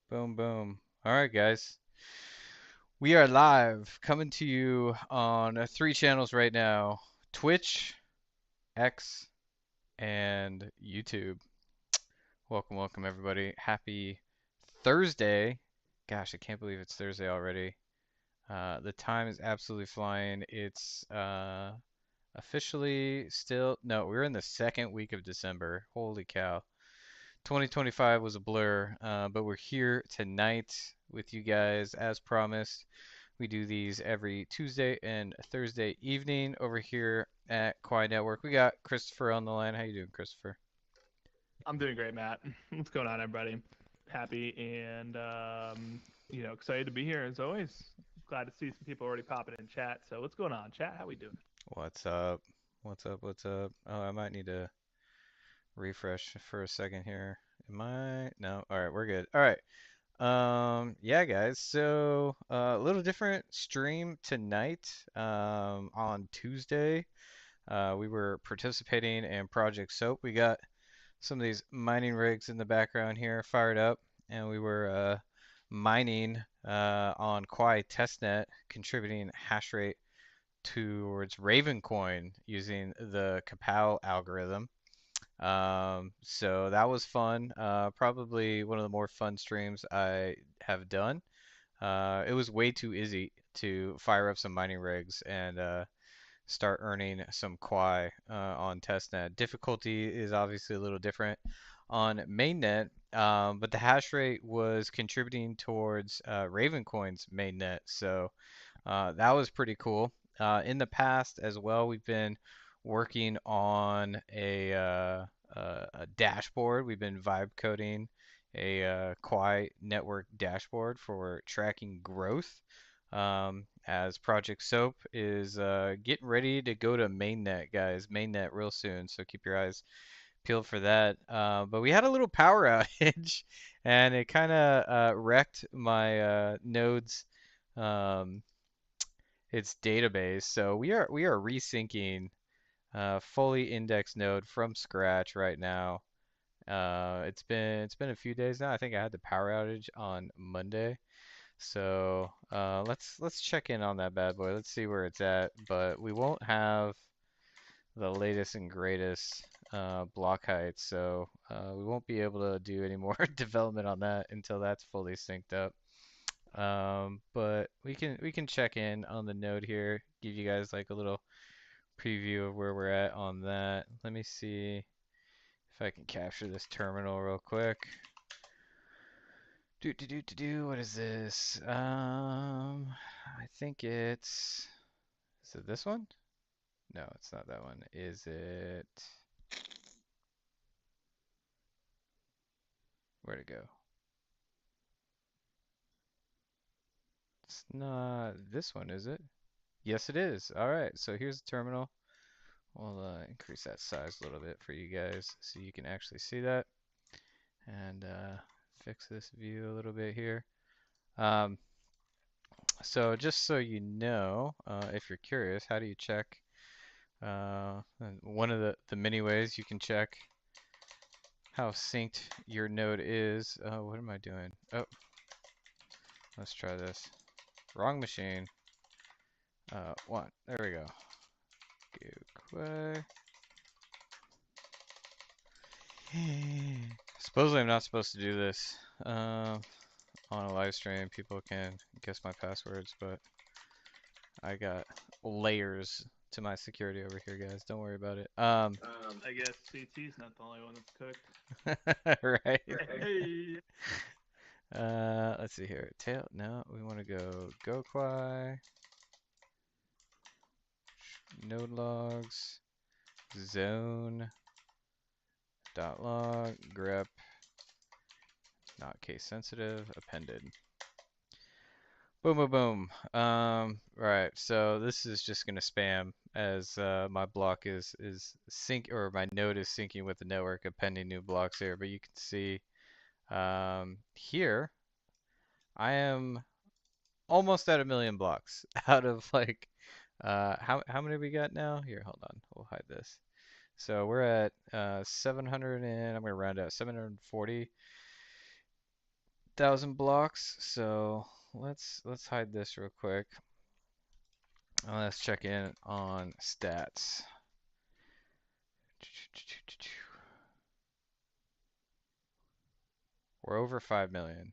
Boom, boom. All right, guys. We are live coming to you on three channels right now: Twitch, X, and YouTube. Welcome, welcome, everybody. Happy Thursday. Gosh, I can't believe it's Thursday already. The time is absolutely flying. It's officially still, no, we're in the second week of December. Holy cow. 2025 was a blur, but we're here tonight with you guys as promised. We do these every Tuesday and Thursday evening over here at Quai Network. We got Christopher on the line. How you doing, Christopher? I'm doing great, Matt. What's going on, everybody? Happy and excited to be here as always. Glad to see some people already popping in chat. So what's going on, chat? How we doing? What's up? What's up? What's up? Oh, I might need to refresh for a second here. Am I? No. All right, we're good. All right. Yeah, guys. So, a little different stream tonight. On Tuesday, we were participating in Project Soap. We got some of these mining rigs in the background here fired up, and we were mining on Quai testnet, contributing hash rate towards Ravencoin using the Kapow algorithm. So that was fun. Probably one of the more fun streams I have done. It was way too easy to fire up some mining rigs and start earning some Quai on testnet. Difficulty is obviously a little different on mainnet, but the hash rate was contributing towards Ravencoin's mainnet, so that was pretty cool. In the past as well, we've been working on a dashboard. We've been vibe coding a Quai network dashboard for tracking growth. As Project Soap is getting ready to go to mainnet, guys. Mainnet real soon, so keep your eyes peeled for that. But we had a little power outage, and it kind of wrecked my node's um, its database. So we are resyncing fully indexed node from scratch right now. It's been a few days now. I think I had the power outage on Monday. So let's check in on that bad boy. Let's see where it's at. But we won't have the latest and greatest block height, so we won't be able to do any more development on that until that's fully synced up. But we can check in on the node here, give you guys like a little preview of where we're at on that. Let me see if I can capture this terminal real quick. What is this? I think is it this one? No, it's not that one. Is it? Where'd it go? It's not this one, is it? Yes, it is. All right, so here's the terminal. We'll increase that size a little bit for you guys so you can actually see that. And fix this view a little bit here. Um, so just so you know, if you're curious, how do you check? And one of the many ways you can check how synced your node is. What am I doing? Oh, let's try this. Wrong machine. One. There we go. Go Quay. Supposedly I'm not supposed to do this on a live stream. People can guess my passwords, but I got layers to my security over here, guys. Don't worry about it. I guess CT's not the only one that's cooked. Right. Hey. Let's see here. Tail. No, we want to go Quai, node logs, zone dot log grep not case sensitive appended. Boom, boom, boom. Right. So this is just gonna spam as my block is sync or my node is syncing with the network, appending new blocks here. But you can see here I am almost at 1 million blocks out of like how many we got now? Here, hold on. We'll hide this. So we're at 700 and I'm gonna round out 740,000 blocks. So let's hide this real quick. Let's check in on stats. We're over 5 million.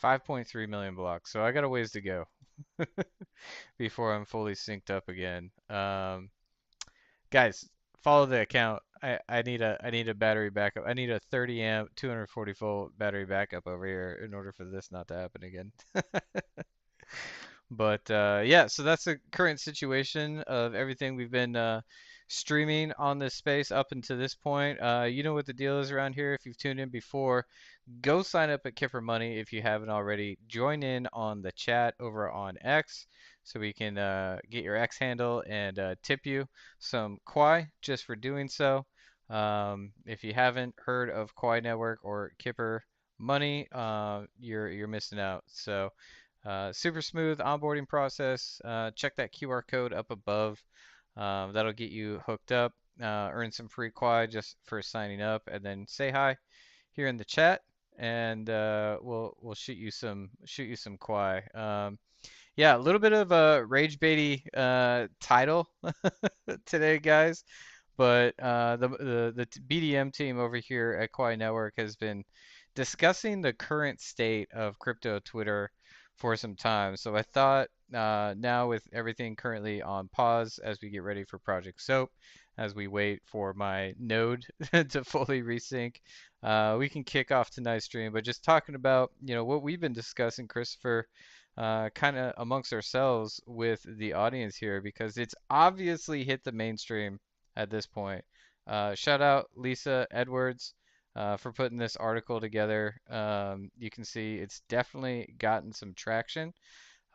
5.3 million blocks. So I got a ways to go before I'm fully synced up again. Guys, follow the account. I need a battery backup. I need a 30 amp 240 volt battery backup over here in order for this not to happen again. But yeah, so that's the current situation of everything we've been streaming on this space up until this point. You know what the deal is around here. If you've tuned in before, go sign up at Kipper Money if you haven't already. Join in on the chat over on X so we can get your X handle and tip you some Quai just for doing so. If you haven't heard of Quai Network or Kipper Money, you're missing out. So super smooth onboarding process. Check that QR code up above. That'll get you hooked up. Earn some free Quai just for signing up, and then say hi here in the chat, and we'll shoot you some Quai. Yeah, a little bit of a rage baity title today, guys. But the BDM team over here at Quai Network has been discussing the current state of crypto Twitter for some time. So I thought now with everything currently on pause as we get ready for Project Soap, as we wait for my node to fully resync, we can kick off tonight's stream. But just talking about what we've been discussing, Christopher, kind of amongst ourselves with the audience here because it's obviously hit the mainstream at this point. Shout out Lisa Edwards for putting this article together. You can see it's definitely gotten some traction.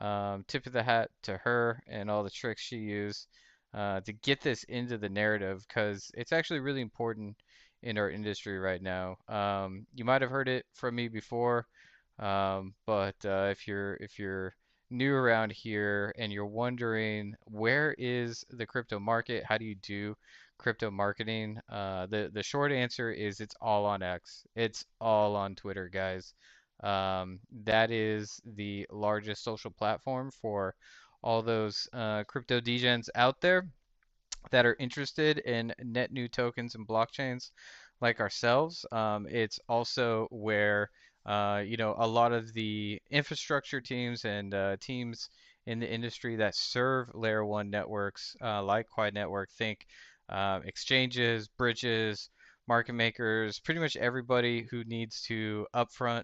Tip of the hat to her and all the tricks she used to get this into the narrative because it's actually really important in our industry right now. You might have heard it from me before, but if you're new around here and you're wondering where is the crypto market, how do you do crypto marketing? The short answer is it's all on X. It's all on Twitter, guys. That is the largest social platform for all those crypto degens out there that are interested in net new tokens and blockchains like ourselves. It's also where a lot of the infrastructure teams and teams in the industry that serve layer one networks like Quai Network think exchanges, bridges, market makers, pretty much everybody who needs to upfront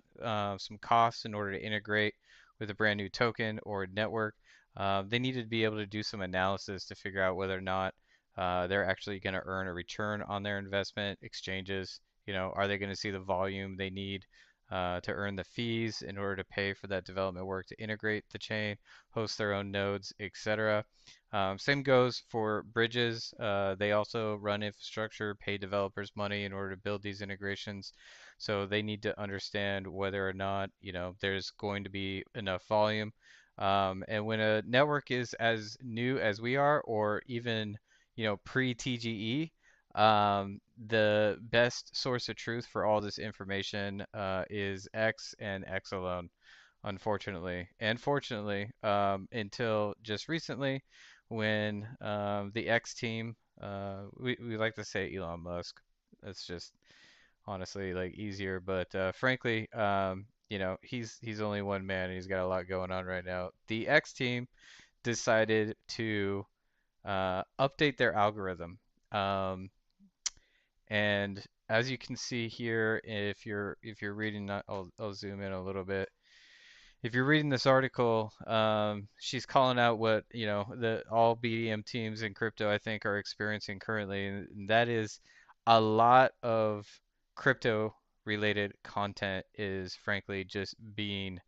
some costs in order to integrate with a brand new token or network. They need to be able to do some analysis to figure out whether or not they're actually going to earn a return on their investment. Exchanges, are they going to see the volume they need to earn the fees in order to pay for that development work to integrate the chain, host their own nodes, etc. Same goes for bridges. They also run infrastructure, pay developers money in order to build these integrations. So they need to understand whether or not, there's going to be enough volume. And when a network is as new as we are, or even, pre-TGE, the best source of truth for all this information is X and X alone, unfortunately. And fortunately, until just recently, when the X team, we like to say Elon Musk, that's just honestly like easier, but frankly, he's only one man and he's got a lot going on right now. The X team decided to update their algorithm. Um, and as you can see here, if you're reading that, I'll zoom in a little bit. If you're reading this article, she's calling out what the all BDM teams in crypto I think are experiencing currently, and that is a lot of crypto related content is frankly just being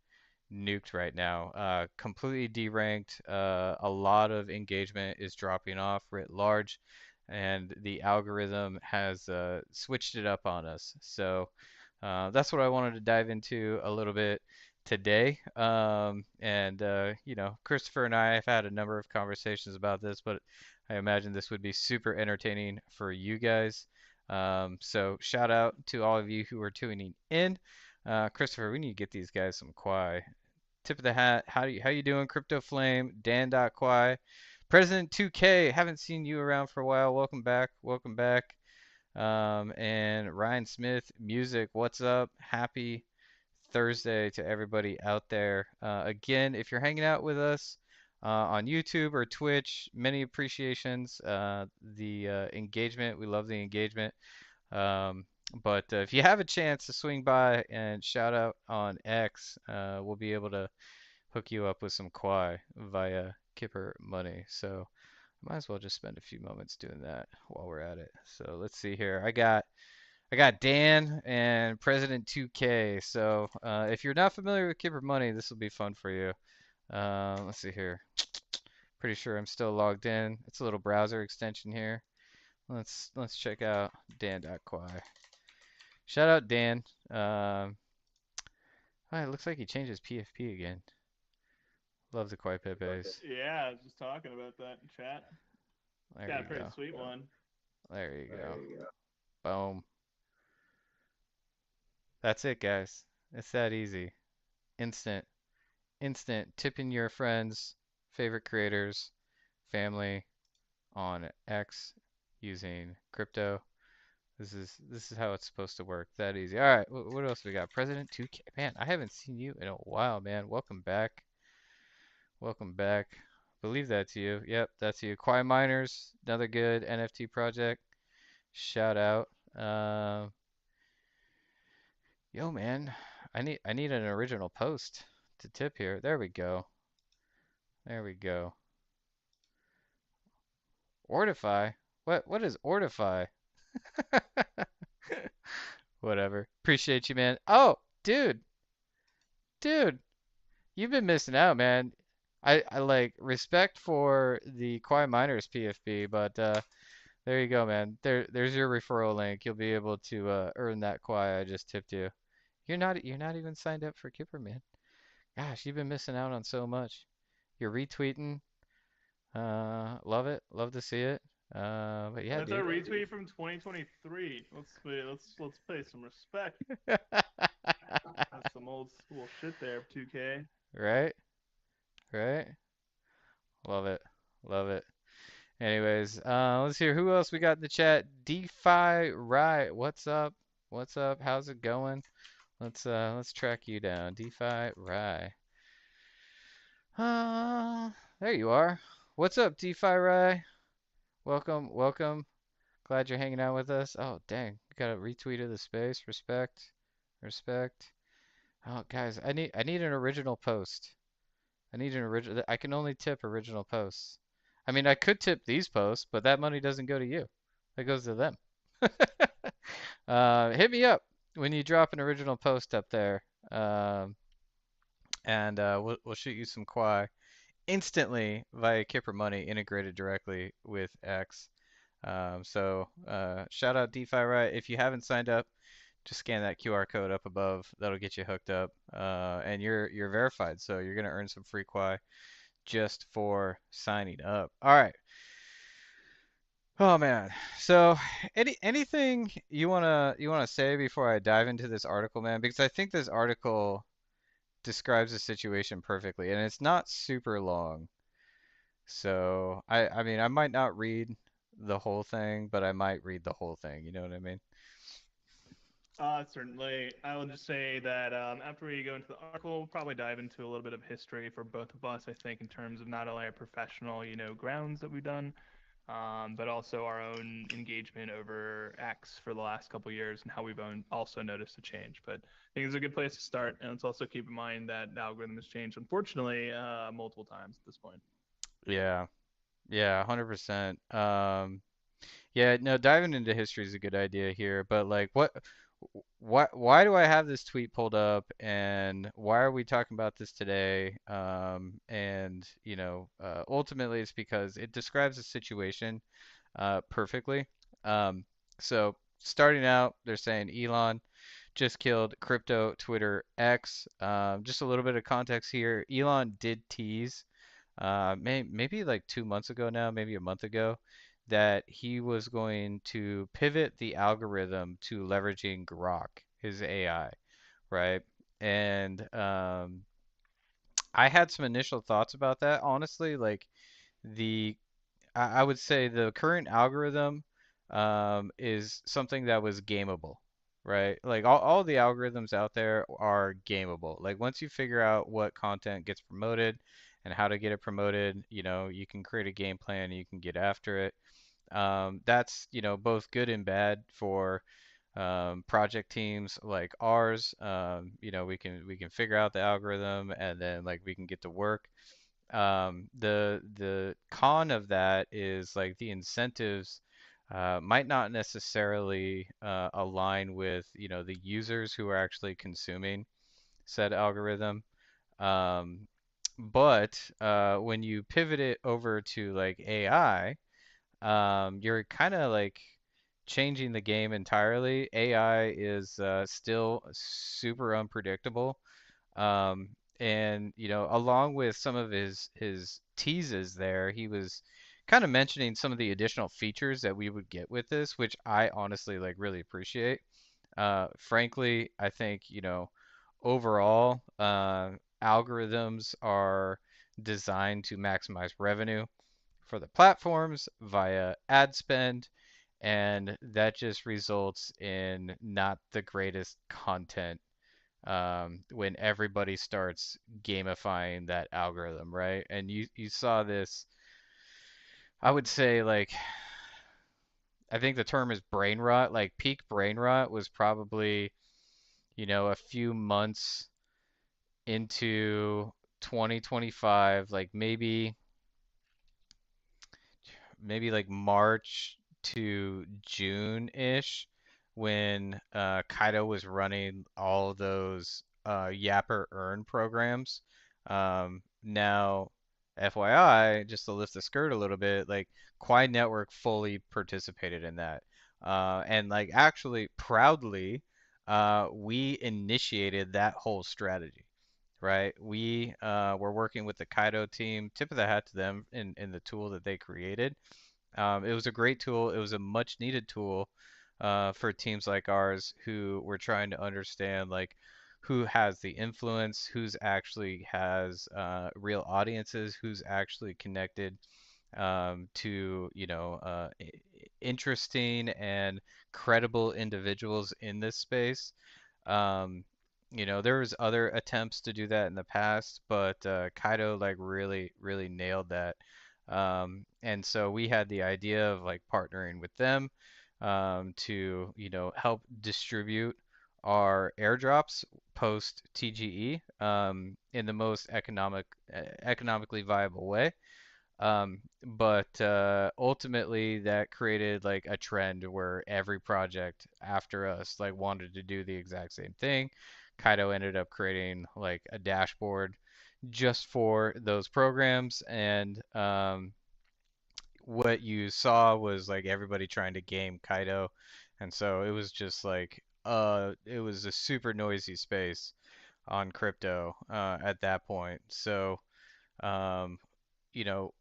nuked right now. Completely deranked. A lot of engagement is dropping off writ large, and the algorithm has switched it up on us. So that's what I wanted to dive into a little bit today. And Christopher and I have had a number of conversations about this, but I imagine this would be super entertaining for you guys. So shout out to all of you who are tuning in. Christopher, we need to get these guys some Quai. Tip of the hat. How you doing, Crypto Flame? Dan.Quai. President 2K, haven't seen you around for a while. Welcome back. Welcome back. And Ryan Smith, music. What's up? Happy Thursday to everybody out there. Again, if you're hanging out with us on YouTube or Twitch, many appreciations. The engagement, we love the engagement. Um, but if you have a chance to swing by and shout out on X, we'll be able to hook you up with some Quai via Kipper Money. So might as well just spend a few moments doing that while we're at it. So let's see here. I got Dan and President 2K. So if you're not familiar with Kipper Money, this will be fun for you. Let's see here. Pretty sure I'm still logged in. It's a little browser extension here. Let's check out Dan.Quai. Shout out Dan. Oh, it looks like he changed his PFP again. Love the Quai Pepes. Yeah, I was just talking about that in chat. There Got a you pretty go. sweet one. There you go. Boom. That's it, guys. It's that easy. Instant. Instant. Tipping your friends, favorite creators, family on X using crypto. This is how it's supposed to work. That easy. All right. What else we got? President 2K. Man, I haven't seen you in a while, man. Welcome back. Welcome back. Believe that's you. Yep, that's you. Quai Miners, another good NFT project. Shout out. Yo, man, I need an original post to tip here. There we go. There we go. Ortify? What is Ortify? Whatever. Appreciate you, man. Oh, dude, you've been missing out, man. I like respect for the Quai Miners PFP, but there you go, man. There's your referral link. You'll be able to earn that Quai I just tipped you. You're not even signed up for Kipper, man. Gosh, you've been missing out on so much. You're retweeting. Love it. Love to see it. But yeah, That's a dude. retweet from 2023. Let's pay some respect. That's some old school shit there, 2K. Right? Right? Love it. Love it. Anyways, let's hear who else we got in the chat. DeFi Right. What's up? What's up? How's it going? Let's track you down. DeFi Rye. There you are. What's up, DeFi Rye? Welcome, welcome. Glad you're hanging out with us. Oh, dang. We got a retweet of the space. Respect. Respect. Oh, guys, I need an original post. I need an original. I can only tip original posts. I mean, I could tip these posts, but that money doesn't go to you. That goes to them. Hit me up. when you drop an original post up there, um, and we'll shoot you some Quai instantly via Kipper Money integrated directly with X. So shout out DeFi Right. If you haven't signed up, just scan that QR code up above. That'll get you hooked up, and you're verified. So you're gonna earn some free Quai just for signing up. All right. Oh man. So anything you wanna say before I dive into this article, man? Because I think this article describes the situation perfectly, and it's not super long. So I mean I might not read the whole thing, but I might read the whole thing. You know what I mean? Certainly. I will just say that after we go into the article, we'll probably dive into a little bit of history for both of us, I think, in terms of not only our professional, grounds that we've done, but also our own engagement over X for the last couple of years and how we've also noticed a change. But I think it's a good place to start. And let's also keep in mind that the algorithm has changed, unfortunately, multiple times at this point. Yeah. Yeah, 100%. Yeah, no, diving into history is a good idea here, but like why do I have this tweet pulled up and why are we talking about this today? And ultimately it's because it describes the situation perfectly. Um, so starting out, they're saying Elon just killed crypto Twitter X. Just a little bit of context here. Elon did tease maybe like 2 months ago now, maybe a month ago, that he was going to pivot the algorithm to leveraging Grok, his AI, right? And I had some initial thoughts about that, honestly. Like the, I would say the current algorithm is something that was gameable, right? Like all the algorithms out there are gameable. Like once you figure out what content gets promoted and how to get it promoted, you can create a game plan and you can get after it. That's, both good and bad for project teams like ours. We can figure out the algorithm and then like we can get to work. The con of that is like the incentives might not necessarily align with the users who are actually consuming said algorithm. Um, but when you pivot it over to like AI, you're kind of like changing the game entirely. AI is still super unpredictable. Um, and along with some of his teases there, he was kind of mentioning some of the additional features that we would get with this, which I honestly like really appreciate. Frankly, I think, overall, algorithms are designed to maximize revenue for the platforms via ad spend, and that just results in not the greatest content when everybody starts gamifying that algorithm, right? And you saw this, I would say like I think the term is brain rot. Like peak brain rot was probably, a few months into 2025, like maybe like March to June-ish when Kaido was running all of those Yapper Earn programs. Now, FYI, just to lift the skirt a little bit, like Quai Network fully participated in that. And like actually proudly, we initiated that whole strategy, right? We were working with the Kaido team, tip of the hat to them in the tool that they created. It was a great tool. It was a much needed tool for teams like ours who were trying to understand like who has the influence, who's actually has real audiences, who's actually connected to interesting and credible individuals in this space. Um, there was other attempts to do that in the past, but Kaido like really, really nailed that. And so we had the idea of like partnering with them to, help distribute our airdrops post TGE in the most economically viable way. But ultimately, that created like a trend where every project after us like wanted to do the exact same thing. Kaido ended up creating like a dashboard just for those programs, and what you saw was like everybody trying to game Kaido, and so it was just like it was a super noisy space on crypto at that point. So um,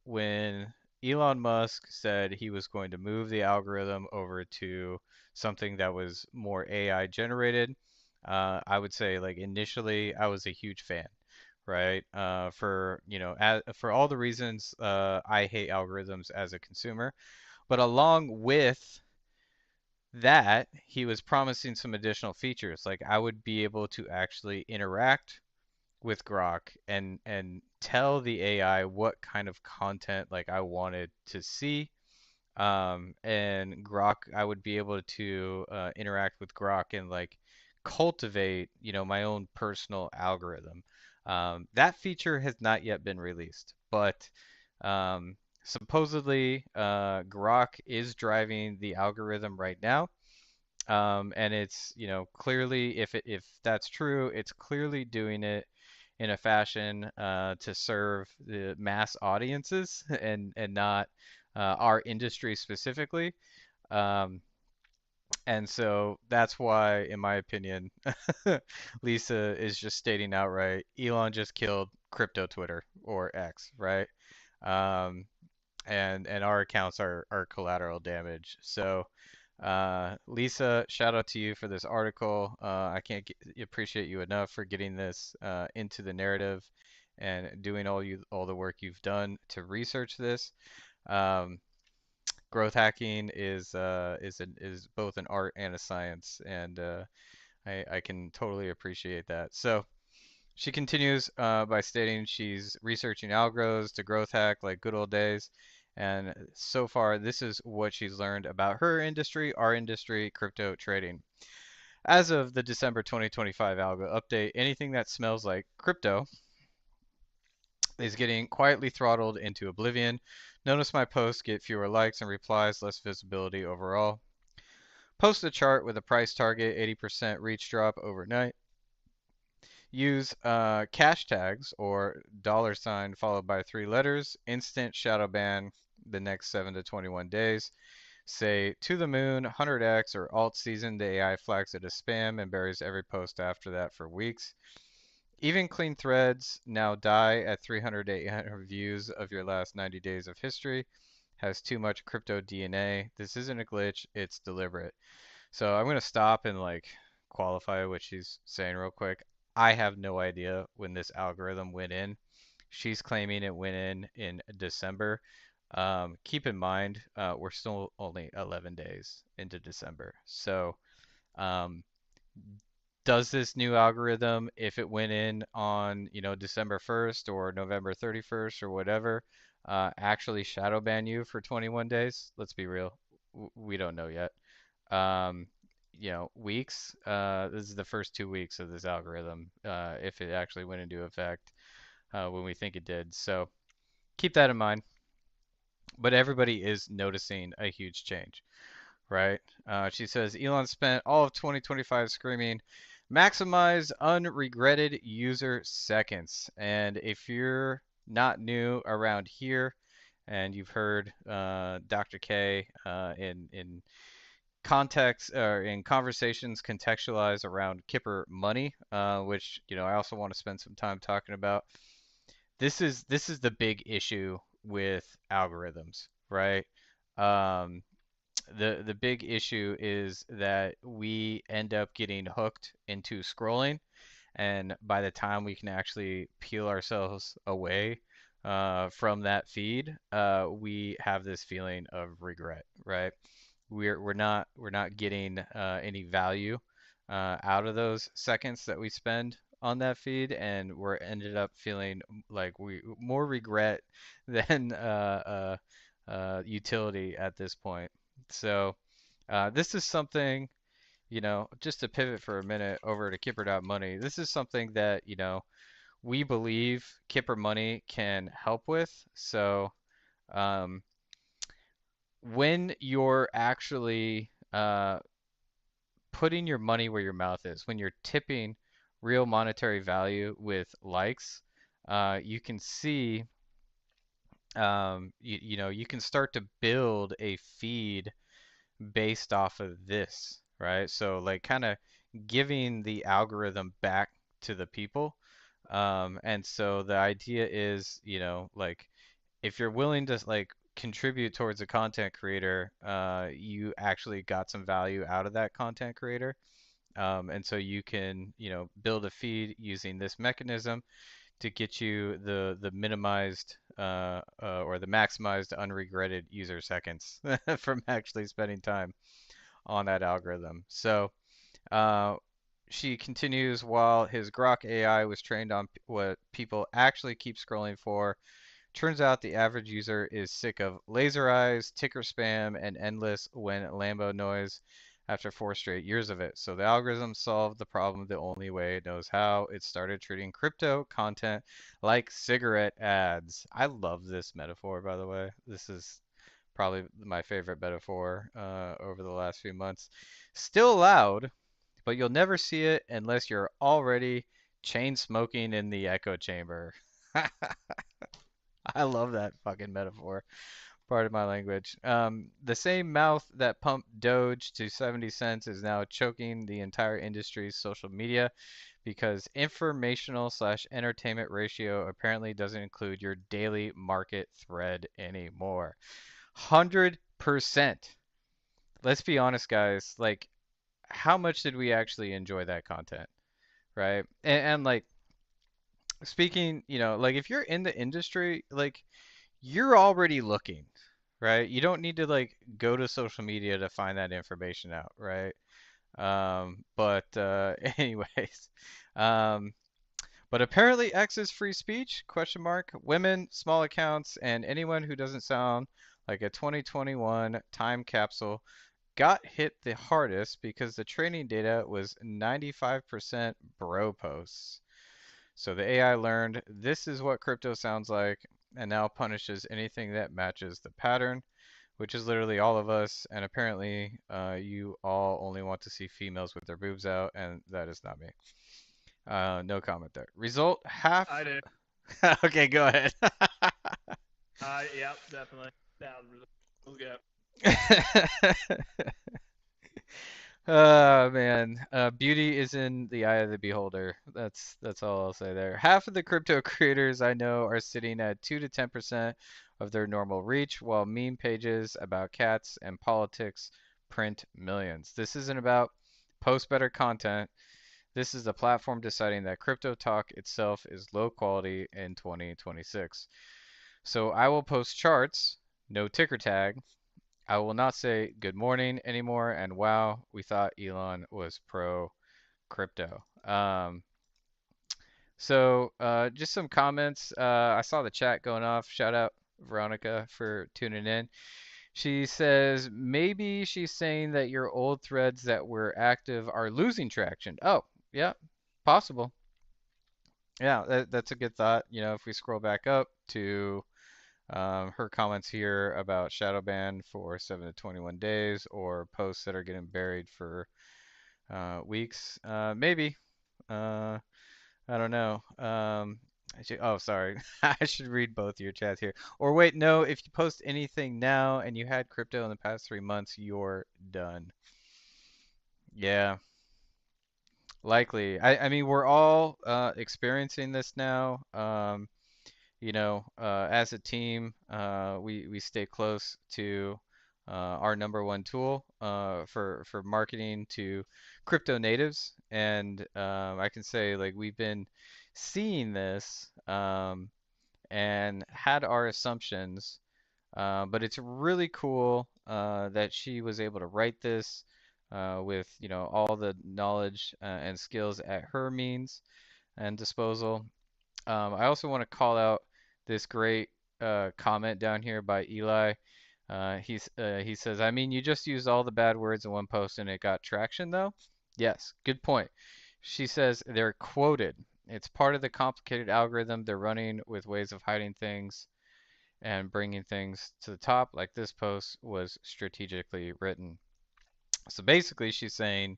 when Elon Musk said he was going to move the algorithm over to something that was more AI generated, I would say like initially I was a huge fan, right? For all the reasons I hate algorithms as a consumer, but along with that, he was promising some additional features. Like I would be able to actually interact with Grok and tell the AI what kind of content like I wanted to see. And Grok, I would be able to interact with Grok and like cultivate, my own personal algorithm. That feature has not yet been released, but supposedly Grok is driving the algorithm right now. And it's, clearly, if that's true, it's clearly doing it in a fashion to serve the mass audiences and not our industry specifically. Um, and so that's why, in my opinion, Lisa is just stating outright, Elon just killed crypto Twitter or X, right? Um, and our accounts are collateral damage. So, Lisa, shout out to you for this article. I can't appreciate you enough for getting this into the narrative and doing all the work you've done to research this. Um, Growth hacking is both an art and a science, and I can totally appreciate that. So. She continues by stating she's researching algos to growth hack like good old days. And so far, this is what she's learned about her industry, our industry, crypto trading. As of the December 2025 algo update, anything that smells like crypto is getting quietly throttled into oblivion. Notice my posts get fewer likes and replies, less visibility overall. Post a chart with a price target, 80% reach drop overnight. Use cash tags or dollar sign followed by three letters. Instant shadow ban the next 7 to 21 days. Say to the moon, 100x or alt season. The AI flags it as spam and buries every post after that for weeks. Even clean threads now die at 300 to 800 views of your last 90 days of history. Has too much crypto DNA. This isn't a glitch, it's deliberate. So I'm gonna stop and like qualify what she's saying real quick. I have no idea when this algorithm went in. She's claiming it went in December. Keep in mind, we're still only 11 days into December. So, um, does this new algorithm, if it went in on, December 1st or November 31st or whatever, actually shadow ban you for 21 days? Let's be real. We don't know yet. um, weeks. This is the first 2 weeks of this algorithm, if it actually went into effect when we think it did. So keep that in mind. But everybody is noticing a huge change, right? She says Elon spent all of 2025 screaming, maximize unregretted user seconds. And if you're not new around here, and you've heard Dr. K in context or in conversations contextualized around Kipper money, which I also want to spend some time talking about. This is the big issue with algorithms, right? Um, the big issue is that we end up getting hooked into scrolling, and by the time we can actually peel ourselves away from that feed, we have this feeling of regret, right? We're not getting any value out of those seconds that we spend on that feed, and we're ended up feeling like we more regret than utility at this point. So this is something, just to pivot for a minute over to Kipper.money. This is something that we believe Kipper Money can help with. So Um, when you're actually putting your money where your mouth is, when you're tipping real monetary value with likes, you can see, you can start to build a feed based off of this, right? So like kind of giving the algorithm back to the people. And so the idea is, like if you're willing to like contribute towards a content creator, you actually got some value out of that content creator. And so you can, build a feed using this mechanism to get you the minimized or the maximized unregretted user seconds from actually spending time on that algorithm. So uh, she continues, while his Grok AI was trained on what people actually keep scrolling for, turns out the average user is sick of laser eyes, ticker spam, and endless when Lambo noise after 4 straight years of it. So the algorithm solved the problem the only way it knows how. It started treating crypto content like cigarette ads. I love this metaphor, by the way. This is probably my favorite metaphor over the last few months. Still allowed, but you'll never see it unless you're already chain smoking in the echo chamber. I love that fucking metaphor. Part of my language. The same mouth that pumped Doge to 70 cents is now choking the entire industry's social media because informational slash entertainment ratio apparently doesn't include your daily market thread anymore. 100%. Let's be honest, guys. Like, how much did we actually enjoy that content, right? And like, speaking, like if you're in the industry, like, you're already looking, right? You don't need to like go to social media to find that information out, right? But anyways, um, but apparently X is free speech? Question mark. Women, small accounts, and anyone who doesn't sound like a 2021 time capsule got hit the hardest because the training data was 95% bro posts. So the AI learned this is what crypto sounds like and now punishes anything that matches the pattern, which is literally all of us. And apparently, you all only want to see females with their boobs out, and that is not me. No comment there. Result I half. do. Okay, go ahead. Yeah, definitely. Down. Let's go. Oh man, beauty is in the eye of the beholder. That's all I'll say there. Half of the crypto creators I know are sitting at 2 to 10% of their normal reach, while meme pages about cats and politics print millions. This isn't about post better content. This is the platform deciding that crypto talk itself is low quality in 2026. So I will post charts, no ticker tag, I will not say good morning anymore. And wow, we thought Elon was pro crypto. So just some comments. I saw the chat going off. Shout out Veronica for tuning in. She says maybe she's saying that your old threads that were active are losing traction. Oh, yeah, possible. Yeah, that's a good thought. If we scroll back up to her comments here about shadow ban for 7 to 21 days or posts that are getting buried for weeks. Maybe. Uh, I don't know. Oh, sorry. I should read both your chats here. Or wait, no, if you post anything now and you had crypto in the past 3 months, you're done. Yeah, likely. I mean, we're all experiencing this now. As a team, we stay close to our number one tool for marketing to crypto natives, and I can say like we've been seeing this and had our assumptions, but it's really cool that she was able to write this with all the knowledge and skills at her means and disposal. I also want to call out this great comment down here by Eli. He says, I mean, you just used all the bad words in one post and it got traction, though? Yes, good point. She says they're quoted. It's part of the complicated algorithm they're running with ways of hiding things. and bringing things to the top, like this post, was strategically written. So basically, she's saying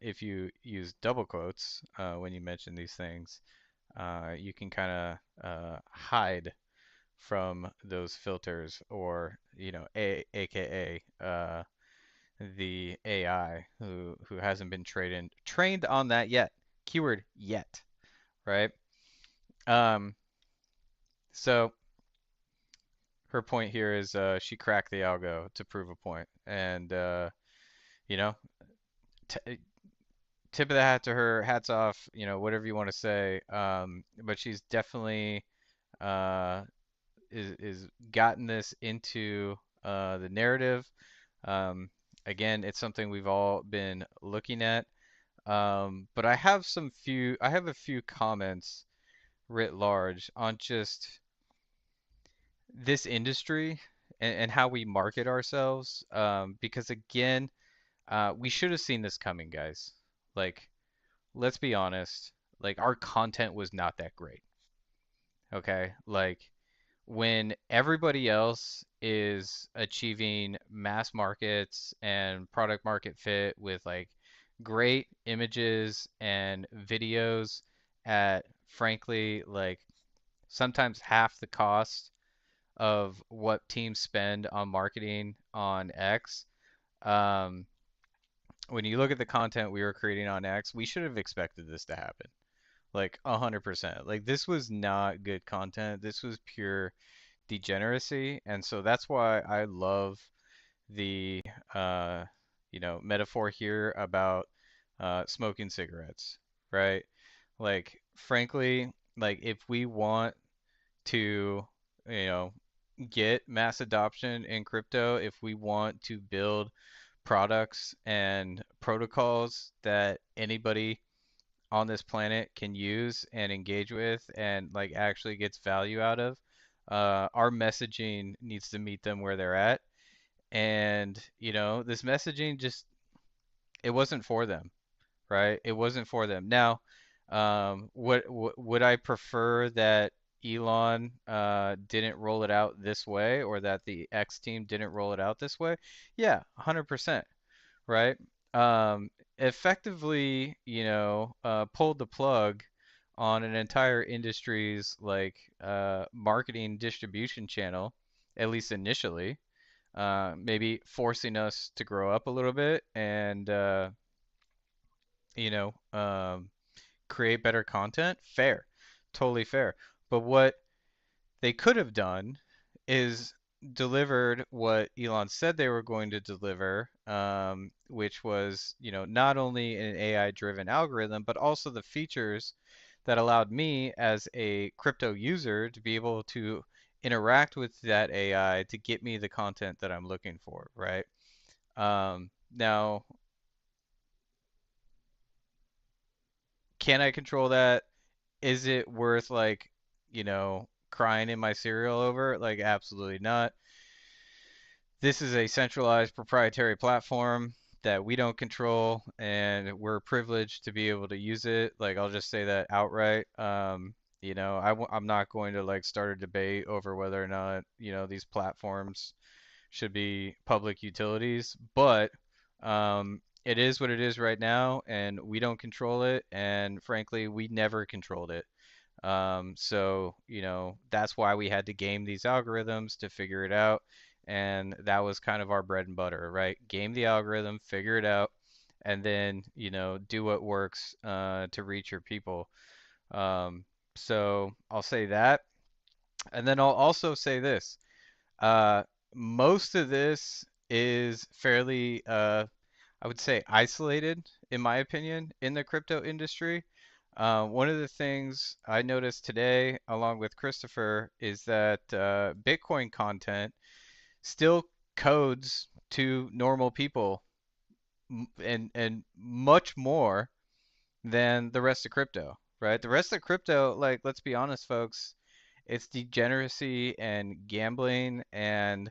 if you use double quotes when you mention these things, you can kind of hide from those filters, or aka the AI who hasn't been trained on that yet. Keyword yet, right? Um, so her point here is she cracked the algo to prove a point, and you know, t tip of the hat to her, hats off, whatever you want to say. But she's definitely uh, is gotten this into the narrative. Um, Again, it's something we've all been looking at. But I have a few comments writ large on just this industry and how we market ourselves. Because again, we should have seen this coming, guys. Like, let's be honest. Like, our content was not that great. Okay, like when everybody else is achieving mass markets and product market fit with like great images and videos at frankly like sometimes half the cost of what teams spend on marketing on X. Um, when you look at the content we were creating on X, we should have expected this to happen. Like 100%. Like this was not good content. This was pure degeneracy, and so that's why I love the metaphor here about smoking cigarettes, right? Like frankly, like if we want to, you know, get mass adoption in crypto, if we want to build products and protocols that anybody on this planet can use and engage with and like actually gets value out of, our messaging needs to meet them where they're at. And, this messaging just, it wasn't for them, right? It wasn't for them. Now, would I prefer that Elon didn't roll it out this way, or that the X team didn't roll it out this way? Yeah, 100%, right? Effectively, pulled the plug on an entire industry's like marketing distribution channel, at least initially, maybe forcing us to grow up a little bit and you know, um, create better content. Fair, totally fair. But what they could have done is delivered what Elon said they were going to deliver, which was, not only an AI-driven algorithm, but also the features that allowed me as a crypto user to be able to interact with that AI to get me the content that I'm looking for, right? Now, can I control that? Is it worth like, crying in my cereal over? Like, absolutely not. This is a centralized proprietary platform that we don't control, and we're privileged to be able to use it. Like, I'll just say that outright. I'm not going to like start a debate over whether or not, these platforms should be public utilities, but it is what it is right now, and we don't control it, and frankly, we never controlled it. So, that's why we had to game these algorithms to figure it out. And that was kind of our bread and butter, right? Game the algorithm, figure it out, and then, do what works to reach your people. Um, so I'll say that. And then I'll also say this. Uh, Most of this is fairly, I would say, isolated, in my opinion, in the crypto industry. One of the things I noticed today, along with Christopher, is that Bitcoin content still codes to normal people and much more than the rest of crypto, right? The rest of crypto, like, let's be honest, folks, it's degeneracy and gambling and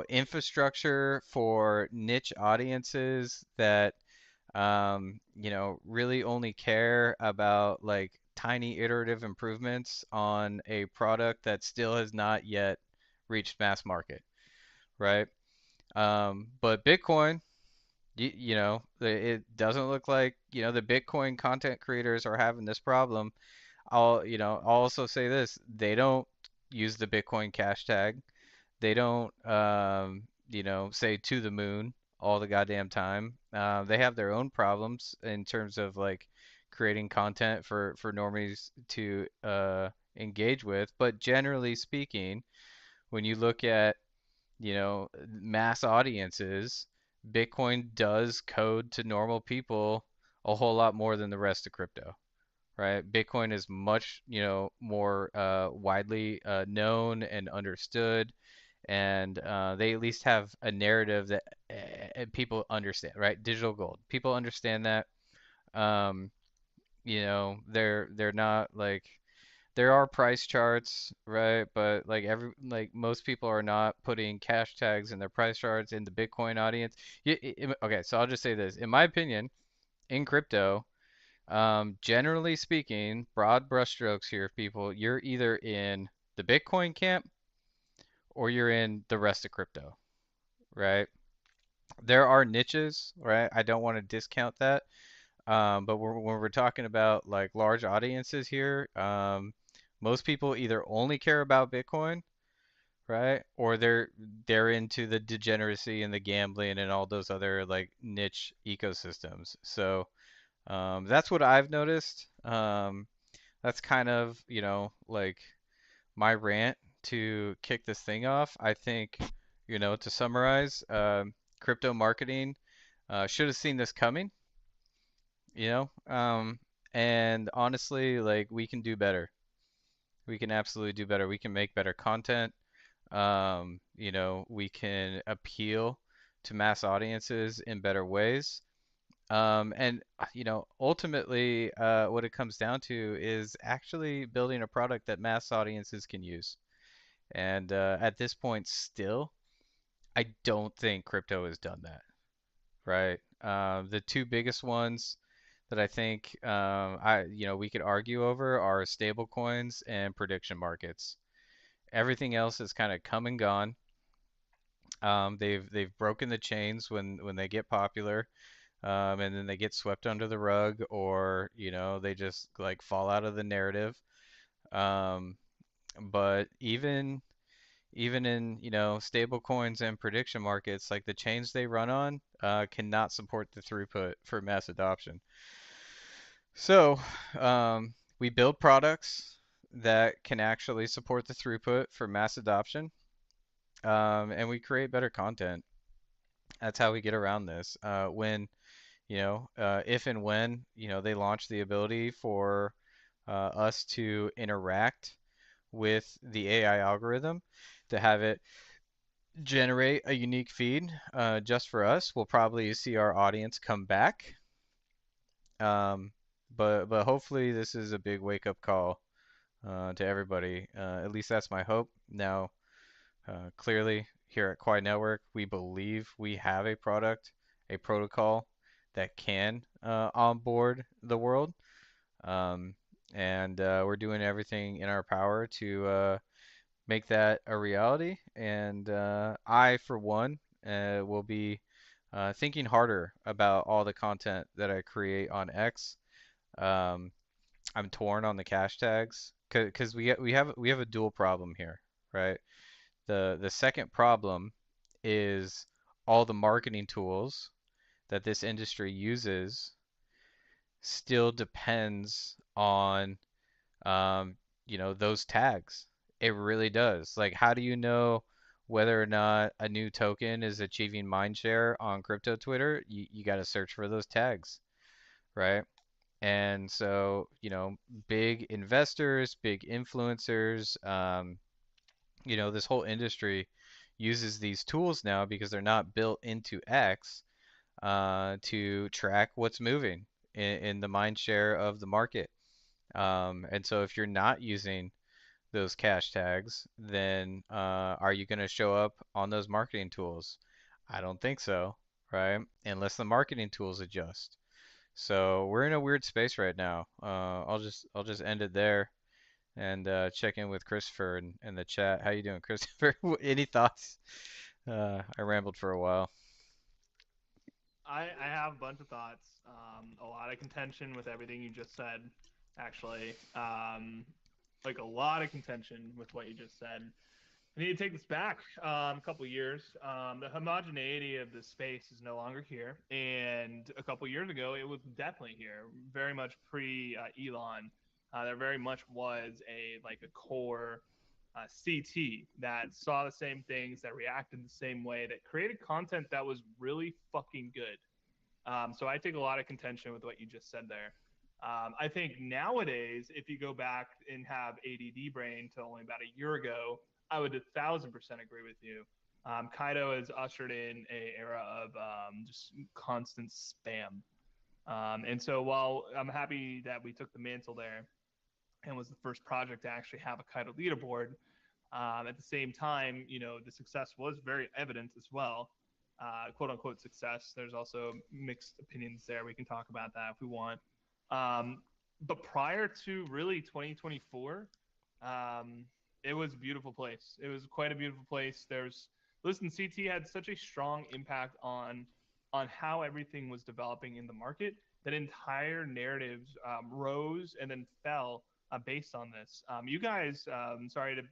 infrastructure for niche audiences that really only care about like tiny iterative improvements on a product that still has not yet reached mass market, right? But Bitcoin, it doesn't look like, the Bitcoin content creators are having this problem. I'll also say this, they don't use the Bitcoin cash tag. They don't, say to the moon all the goddamn time. They have their own problems in terms of like creating content for normies to engage with. But generally speaking, when you look at, mass audiences, Bitcoin does code to normal people a whole lot more than the rest of crypto, right? Bitcoin is much, more widely known and understood, and they at least have a narrative that people understand, right? Digital gold. People understand that. Um, they're not like there are price charts, right? But like most people are not putting cash tags in their price charts in the Bitcoin audience. Okay, so I'll just say this. In my opinion, in crypto, generally speaking, broad brushstrokes here, people, you're either in the Bitcoin camp or you're in the rest of crypto, right? There are niches, right? I don't want to discount that. But when we're talking about like large audiences here, most people either only care about Bitcoin, right? Or they're into the degeneracy and the gambling and all those other like niche ecosystems. So that's what I've noticed. That's kind of, like my rant to kick this thing off. I think, to summarize, crypto marketing should have seen this coming, you know? And honestly, like we can do better. We can absolutely do better. We can make better content. We can appeal to mass audiences in better ways. Ultimately, what it comes down to is actually building a product that mass audiences can use. And at this point, still, I don't think crypto has done that, right? The two biggest ones that I think we could argue over are stablecoins and prediction markets. Everything else is kind of come and gone. They've broken the chains when they get popular, and then they get swept under the rug, or they just like fall out of the narrative. Um, but even in stable coins and prediction markets, like the chains they run on, cannot support the throughput for mass adoption. So we build products that can actually support the throughput for mass adoption, and we create better content. That's how we get around this. If and when they launch the ability for us to interact with the AI algorithm to have it generate a unique feed just for us, we'll probably see our audience come back. But hopefully this is a big wake up call to everybody. At least that's my hope. Now, clearly here at Quai Network, we believe we have a product, a protocol that can onboard the world. Um, and we're doing everything in our power to make that a reality. And I, for one, will be thinking harder about all the content that I create on X. Um, I'm torn on the cash tags because we have a dual problem here, right? The second problem is all the marketing tools that this industry uses still depends on those tags. It really does. Like, how do you know whether or not a new token is achieving mindshare on crypto Twitter? You got to search for those tags, right? And so, big investors, big influencers, this whole industry uses these tools now because they're not built into X to track what's moving in the mind share of the market. And so if you're not using those cash tags, then are you going to show up on those marketing tools? I don't think so, right? Unless the marketing tools adjust. So we're in a weird space right now. I'll just end it there and check in with Christopher in the chat. How you doing, Christopher? Any thoughts? I rambled for a while. I have a bunch of thoughts. A lot of contention with everything you just said, actually. Like a lot of contention with what you just said. I need to take this back a couple years. The homogeneity of the space is no longer here, and a couple years ago, it was definitely here. Very much pre Elon, there very much was a core CT that saw the same things, that reacted the same way, that created content that was really fucking good. So I take a lot of contention with what you just said there. I think nowadays, if you go back and have ADD brain to only about a year ago, I would 1,000% agree with you. Kaido has ushered in a era of just constant spam. And so while I'm happy that we took the mantle there and was the first project to actually have a Kaido leaderboard, at the same time, the success was very evident as well. Quote unquote success. There's also mixed opinions there. We can talk about that if we want. Um, but prior to really 2024, um, it was a beautiful place. It was quite a beautiful place. Listen, CT had such a strong impact on how everything was developing in the market that entire narratives rose and then fell based on this. You guys, sorry to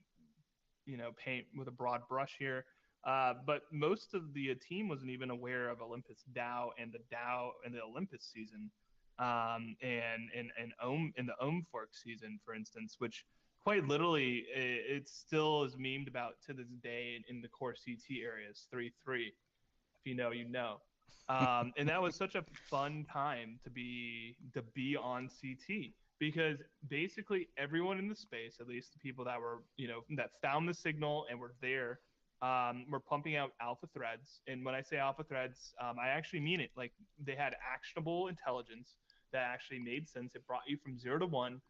paint with a broad brush here. But most of the team wasn't even aware of Olympus DAO and the DAO and the Olympus season, and Ohm in the Ohm fork season, for instance, which quite literally it still is memed about to this day in the core CT areas 3-3. If you know, you know. And that was such a fun time to be on CT because basically everyone in the space, at least the people that were that found the signal and were there, were pumping out alpha threads. And when I say alpha threads, I actually mean it. Like they had actionable intelligence that actually made sense. It brought you from 0 to 1,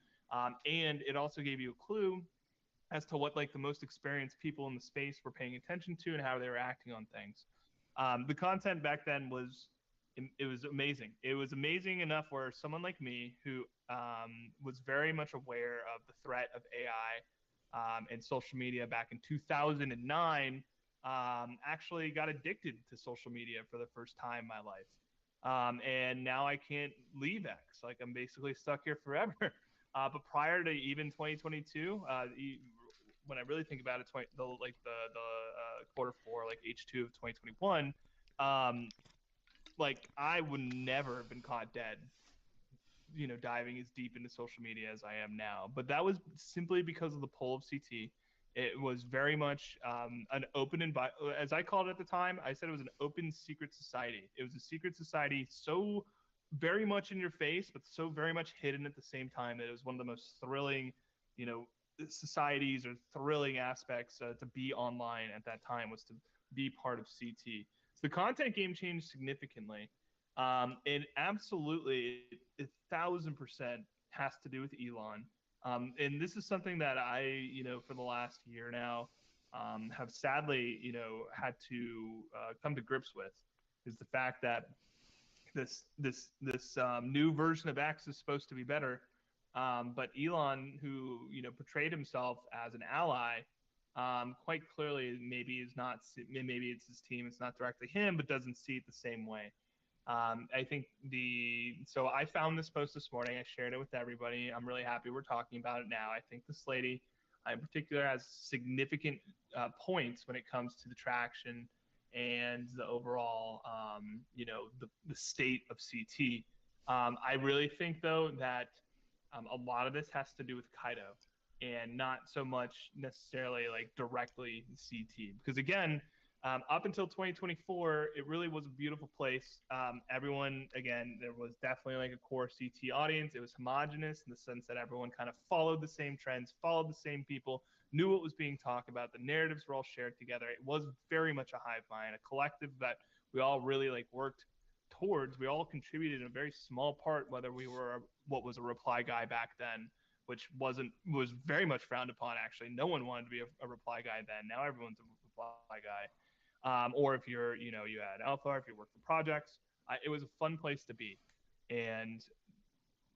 and it also gave you a clue as to what like the most experienced people in the space were paying attention to and how they were acting on things. The content back then was amazing. It was amazing enough where someone like me, who was very much aware of the threat of AI and social media back in 2009, actually got addicted to social media for the first time in my life. And now I can't leave X. Like I'm basically stuck here forever. But prior to even 2022, when I really think about it, quarter four, like H2 of 2021, um, like I would never have been caught dead, diving as deep into social media as I am now. But that was simply because of the pull of CT. It was very much an open as I called it at the time. I said it was an open secret society. It was a secret society so very much in your face, but so very much hidden at the same time that it was one of the most thrilling, you know, societies or thrilling aspects to be online at that time was to be part of CT. So the content game changed significantly. And absolutely, 1,000% has to do with Elon. And this is something that I, for the last year now, have sadly, had to come to grips with, is the fact that this new version of X is supposed to be better, but Elon, who portrayed himself as an ally, quite clearly maybe is not. Maybe it's his team. It's not directly him, but doesn't see it the same way. I think so I found this post this morning. I shared it with everybody. I'm really happy we're talking about it now. I think this lady in particular has significant points when it comes to the traction and the overall, the state of CT. I really think though that a lot of this has to do with Kaido and not so much necessarily like directly CT. Because again, up until 2024, it really was a beautiful place. Everyone, again, there was definitely like a core CT audience. It was homogenous in the sense that everyone kind of followed the same trends, followed the same people, knew what was being talked about. The narratives were all shared together. It was very much a hive mind, a collective that we all really like worked towards. We all contributed in a very small part, whether we were what was a reply guy back then, which was very much frowned upon. Actually, no one wanted to be a reply guy then. Now everyone's a reply guy. Or if you're, you had alpha, if you work for projects, it was a fun place to be. And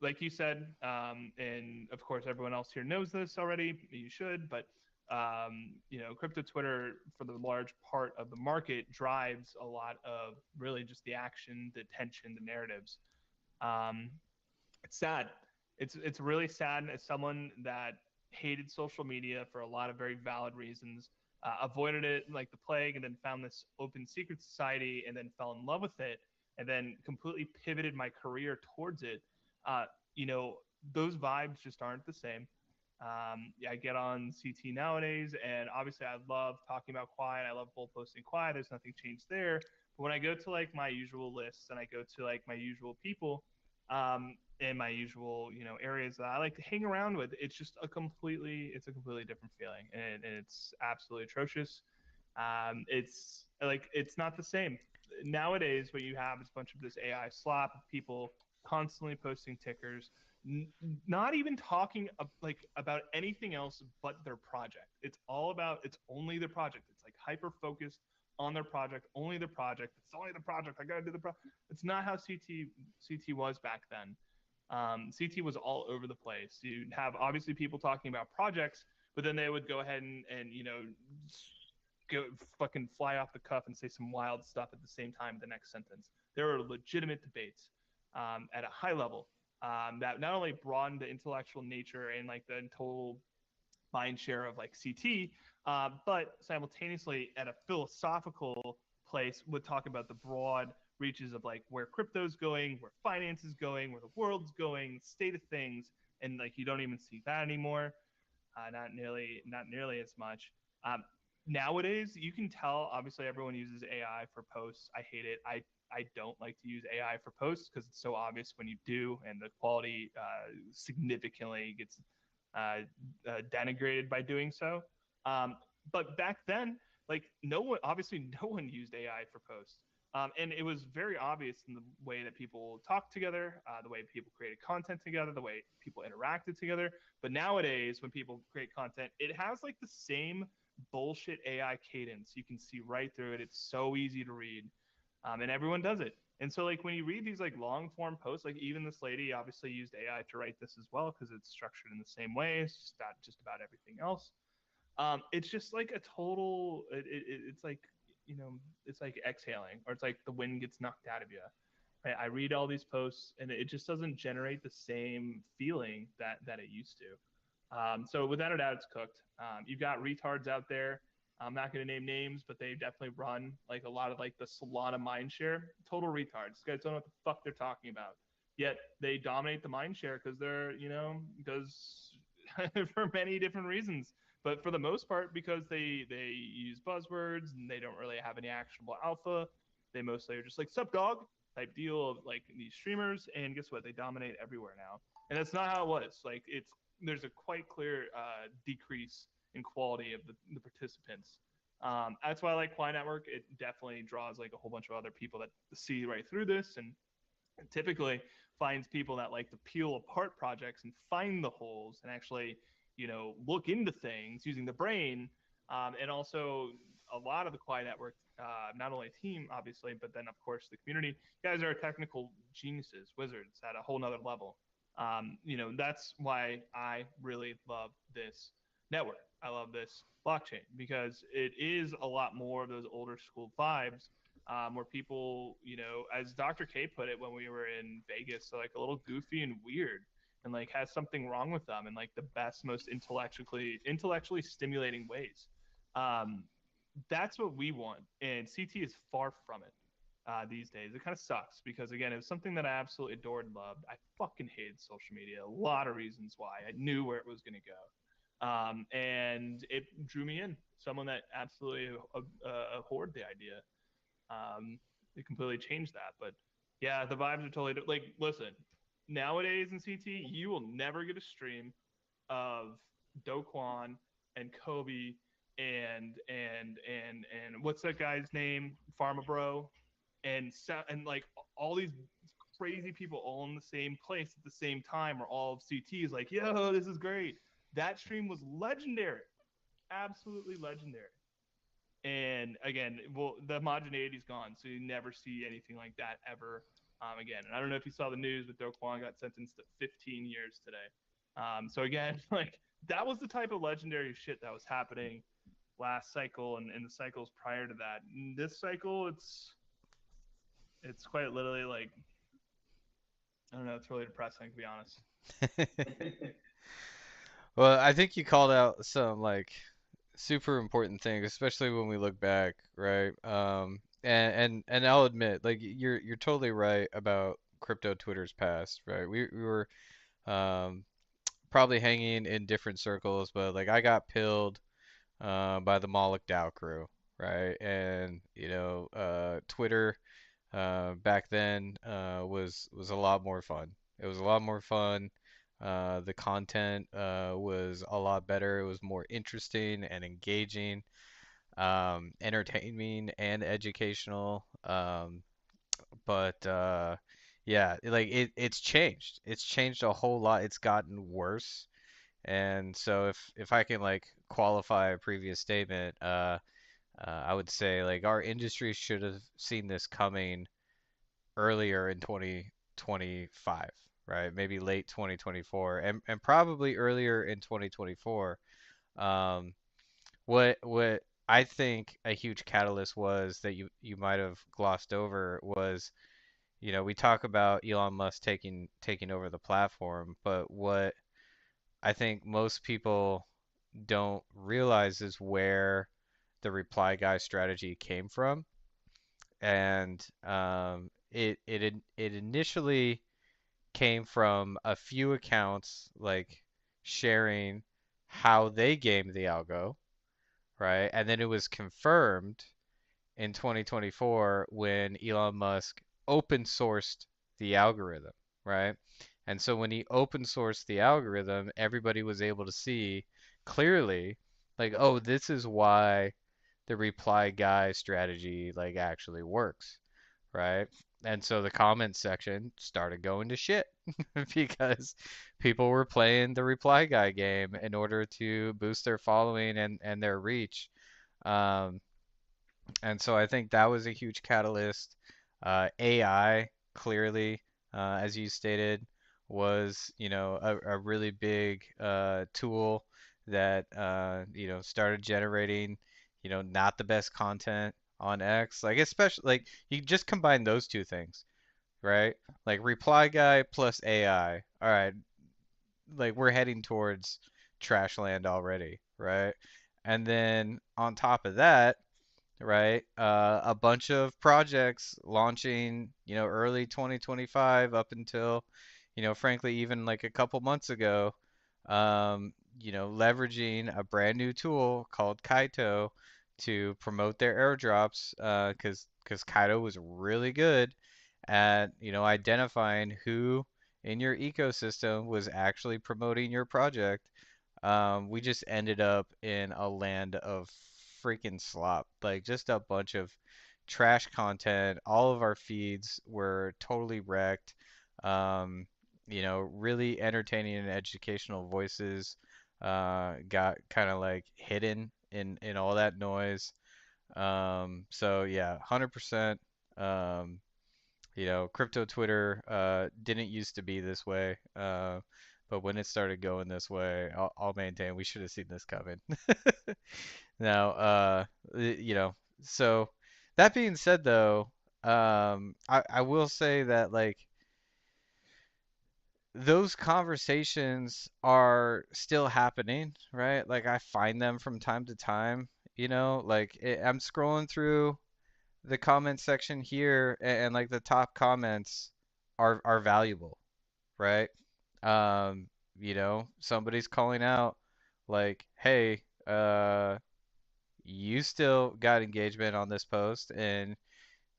like you said, and of course everyone else here knows this already. You should, but crypto Twitter for the large part of the market drives a lot of really just the action, the attention, the narratives. Um, it's sad. It's really sad as someone that hated social media for a lot of very valid reasons, avoided it like the plague, and then found this open secret society, and then fell in love with it, and then completely pivoted my career towards it. Uh, you know, those vibes just aren't the same. Yeah, I get on CT nowadays, and obviously I love talking about Quai, and I love both posting Quai. There's nothing changed there. But when I go to like my usual lists and I go to like my usual people, in my usual areas that I like to hang around with, it's a completely different feeling, and it's absolutely atrocious. It's not the same nowadays. What you have is a bunch of this AI slop of people constantly posting tickers, n- not even talking about anything else but their project. It's only their project. It's like hyper focused on their project, only their project. It's only the project. I gotta do the project. It's not how CT was back then. CT was all over the place. You'd have obviously people talking about projects, but then they would go ahead and go fucking fly off the cuff and say some wild stuff at the same time in the next sentence. There are legitimate debates at a high level that not only broaden the intellectual nature and like the total mind share of like CT, but simultaneously at a philosophical place would talk about the broad reaches of like where crypto's going, where finance is going, where the world's going, state of things, and like you don't even see that anymore. Not nearly as much. Um, Nowadays, you can tell. Obviously, everyone uses AI for posts. I hate it. I don't like to use AI for posts because it's so obvious when you do, and the quality significantly gets denigrated by doing so. Um, but back then, like no one used AI for posts. And it was very obvious in the way that people talked together, the way people created content together, the way people interacted together. But nowadays, when people create content, it has like the same bullshit AI cadence. You can see right through it. It's so easy to read, and everyone does it. And so, like when you read these like long form posts, like even this lady obviously used AI to write this as well because it's structured in the same way. It's just not just about everything else. It's just like a total. It's like you know, it's like exhaling, or it's like the wind gets knocked out of you. Right? I read all these posts, and it just doesn't generate the same feeling that it used to. So without a doubt, it's cooked. You've got retards out there. I'm not going to name names, but they definitely run like a lot of like the Solana mindshare. Total retards. These guys don't know what the fuck they're talking about. Yet they dominate the mindshare because they're, because for many different reasons. But for the most part, because they use buzzwords and they don't really have any actionable alpha. They mostly are just like sup dog type deal of like these streamers. And guess what? They dominate everywhere now. And that's not how it was. Like there's a quite clear decrease in quality of the participants. That's why I like Quai Network. It definitely draws like a whole bunch of other people that see right through this, and typically finds people that like to peel apart projects and find the holes and actually look into things using the brain, and also a lot of the Quai Network, not only team obviously, but then of course the community. You guys are technical geniuses, wizards at a whole nother level. That's why I really love this network. I love this blockchain because it is a lot more of those older school vibes, where people, as Dr. K put it when we were in Vegas, so like a little goofy and weird, and like has something wrong with them in like the best, most intellectually stimulating ways. Um, that's what we want, and CT is far from it. These days, it kind of sucks because again, it was something that I absolutely adored and loved. I fucking hated social media. A lot of reasons why. I knew where it was going to go, and it drew me in. Someone that absolutely abhorred the idea. It completely changed that. But yeah, the vibes are totally like. Listen, nowadays in CT, you will never get a stream of Do Kwon and Kobe and what's that guy's name? Pharma Bro, and like all these crazy people all in the same place at the same time, or all of CT is like, yo, this is great. That stream was legendary, absolutely legendary. And again, well, the homogeneity's gone, so you never see anything like that ever. Again, and I don't know if you saw the news, but Do Kwon got sentenced to 15 years today. So again, like that was the type of legendary shit that was happening last cycle and the cycles prior to that. In this cycle, it's quite literally like I don't know. It's really depressing to be honest. Well, I think you called out some like super important things, especially when we look back, right? And I'll admit, like you're totally right about crypto Twitter's past, right? We were um probably hanging in different circles, but like I got pilled by the Moloch DAO crew, right? And Twitter back then was a lot more fun. It was a lot more fun. The content was a lot better. It was more interesting and engaging, entertaining and educational. But yeah, it's changed. It's changed a whole lot. It's gotten worse. And so if I can like qualify a previous statement, I would say like our industry should have seen this coming earlier in 2025, right? Maybe late 2024, and probably earlier in 2024. Um, what I think a huge catalyst was that you might have glossed over was, we talk about Elon Musk taking over the platform, but what I think most people don't realize is where the reply guy strategy came from, and it initially came from a few accounts like sharing how they gamed the algo, right? And then it was confirmed in 2024 when Elon Musk open sourced the algorithm, right? And so when he open sourced the algorithm, everybody was able to see clearly, like, oh, this is why the reply guy strategy like actually works, right? And so the comments section started going to shit because people were playing the reply guy game in order to boost their following and their reach. Um, and so I think that was a huge catalyst. AI, clearly, as you stated, was, a really big tool that, started generating, not the best content on X. Like, especially, like, you just combine those two things, right? Like, reply guy plus AI. All right, like, we're heading towards trash land already, right? And then on top of that, right? A bunch of projects launching, early 2025 up until, frankly, even like a couple months ago, leveraging a brand new tool called Kaito to promote their airdrops, because Kaito was really good at, identifying who in your ecosystem was actually promoting your project. We just ended up in a land of freaking slop. Like just a bunch of trash content. All of our feeds were totally wrecked. Really entertaining and educational voices got kind of like hidden in all that noise. So yeah, 100%. Um, Crypto Twitter didn't used to be this way. But when it started going this way, I'll maintain we should have seen this coming. Now, so that being said, though, I will say that like those conversations are still happening, right? Like I find them from time to time. Like I'm scrolling through the comment section here, and like the top comments are valuable, right? Somebody's calling out like, "Hey, you still got engagement on this post," and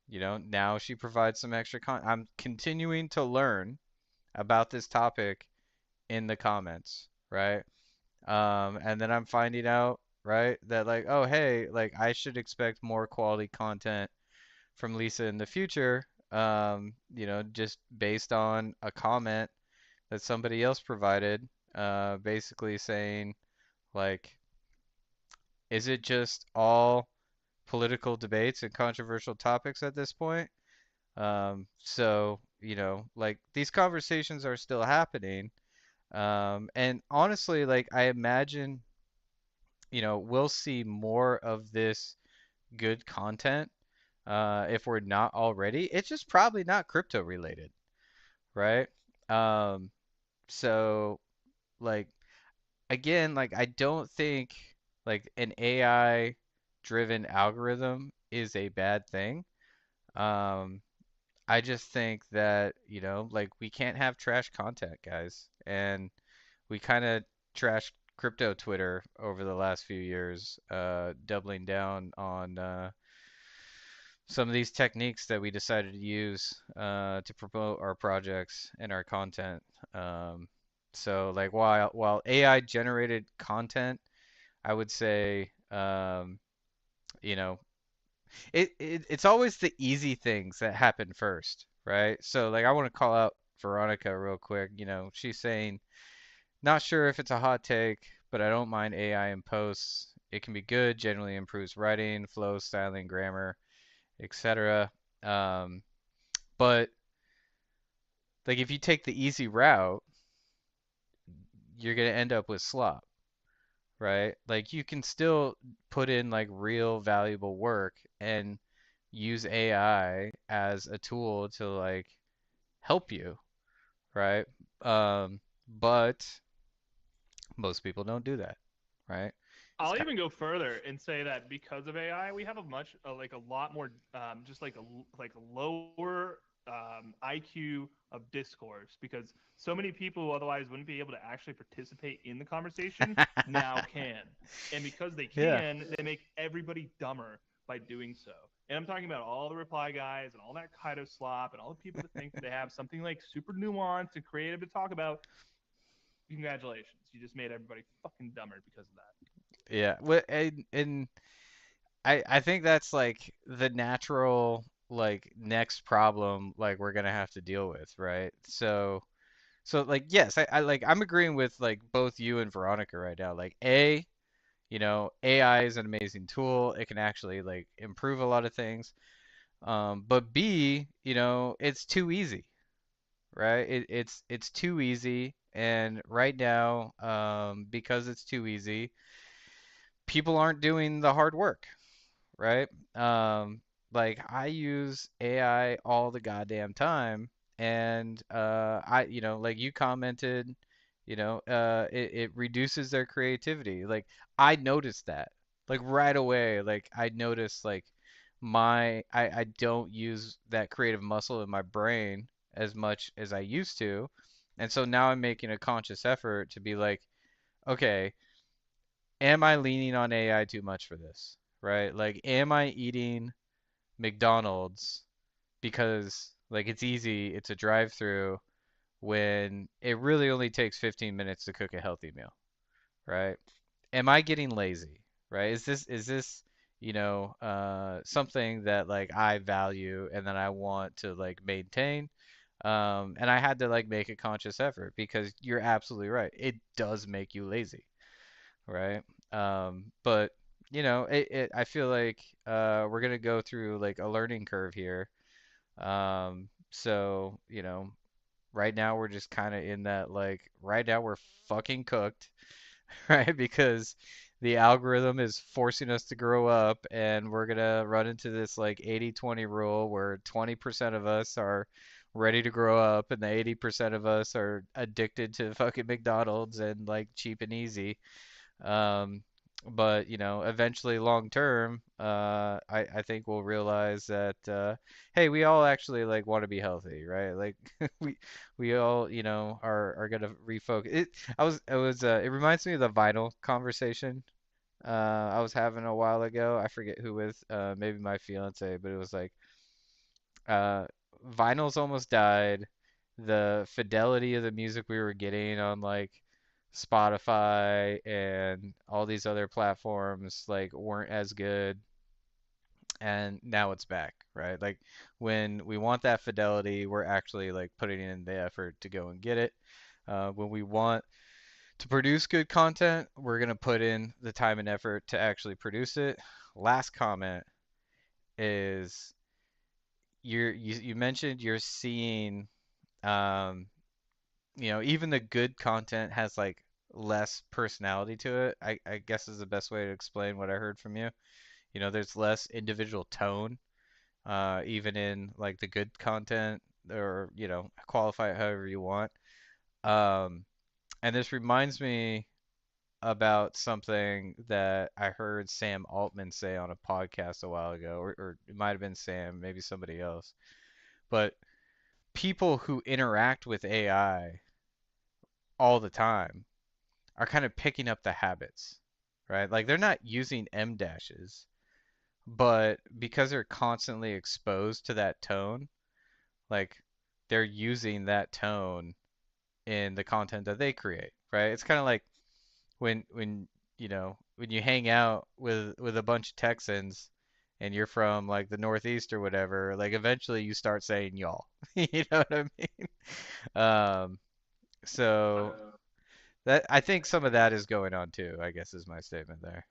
now she provides some extra I'm continuing to learn about this topic in the comments, right? And then I'm finding out, right, that like, oh, hey, like I should expect more quality content from Lisa in the future, just based on a comment that somebody else provided, basically saying, like, is it just all political debates and controversial topics at this point? So, like these conversations are still happening. And honestly, like I imagine, we'll see more of this good content if we're not already. It's just probably not crypto related, right? Um, so like again, like I don't think like an AI driven algorithm is a bad thing. Um, I just think that, like we can't have trash content, guys. And we kind of trashed crypto Twitter over the last few years, doubling down on some of these techniques that we decided to use to promote our projects and our content. Um, so like while AI generated content, I would say you know it's always the easy things that happen first, right? So like I want to call out Veronica real quick. She's saying not sure if it's a hot take, but I don't mind AI in posts. It can be good, generally improves writing, flow, styling, grammar, etc. Um, but like if you take the easy route, you're gonna end up with slop, right? Like you can still put in like real valuable work and use AI as a tool to like help you, right? But most people don't do that, right? It's I'll kind even go further and say that because of AI, we have like a lot more, just like a lower IQ of discourse because so many people who otherwise wouldn't be able to actually participate in the conversation now can, and because they yeah. can, they make everybody dumber by doing so. And I'm talking about all the reply guys and all that kind of slop and all the people that think that they have something like super nuanced and creative to talk about. Congratulations, you just made everybody fucking dumber because of that. Yeah. And I think that's like the natural like next problem like we're gonna have to deal with, right? So like yes, I like I'm agreeing with like both you and Veronica right now. Like AI is an amazing tool. It can actually like improve a lot of things. But B, it's too easy, right? It's too easy, and right now, because it's too easy, people aren't doing the hard work, right? Like I use AI all the goddamn time, and like you commented, it reduces their creativity. Like I noticed that, like right away. Like I noticed, like I don't use that creative muscle in my brain as much as I used to, and so now I'm making a conscious effort to be like, okay, am I leaning on AI too much for this? Right? Like, am I eating McDonald's because like it's easy, it's a drive-through when it really only takes 15 minutes to cook a healthy meal, right? Am I getting lazy, right? Is this something that like I value and that I want to like maintain? And I had to like make a conscious effort because you're absolutely right. It does make you lazy, right? But I feel like we're gonna go through like a learning curve here. So right now we're just kind of in that like right now we're fucking cooked, right? Because the algorithm is forcing us to grow up, and we're gonna run into this like 80-20 rule where 20% of us are ready to grow up, and the 80% of us are addicted to fucking McDonald's and like cheap and easy. Um, but eventually, long term, I think we'll realize that hey, we all actually like want to be healthy, right? Like we all are gonna refocus. It reminds me of the vinyl conversation I was having a while ago. I forget who with maybe my fiance, but it was like uh, vinyl's almost died. The fidelity of the music we were getting on like Spotify and all these other platforms like weren't as good, and now it's back, right? Like when we want that fidelity, we're actually like putting in the effort to go and get it. When we want to produce good content, we're gonna put in the time and effort to actually produce it. Last comment is you mentioned you're seeing um, even the good content has like less personality to it. I guess is the best way to explain what I heard from you. There's less individual tone, even in like the good content, or qualify it however you want. Um, and this reminds me about something that I heard Sam Altman say on a podcast a while ago, or it might have been Sam, maybe somebody else. But people who interact with AI all the time are kind of picking up the habits, right? Like they're not using M dashes, but because they're constantly exposed to that tone, like they're using that tone in the content that they create, right? It's kind of like when you hang out with a bunch of Texans and you're from like the Northeast or whatever, like eventually you start saying y'all. You know what I mean? Um, so that I think some of that is going on too, I guess is my statement there.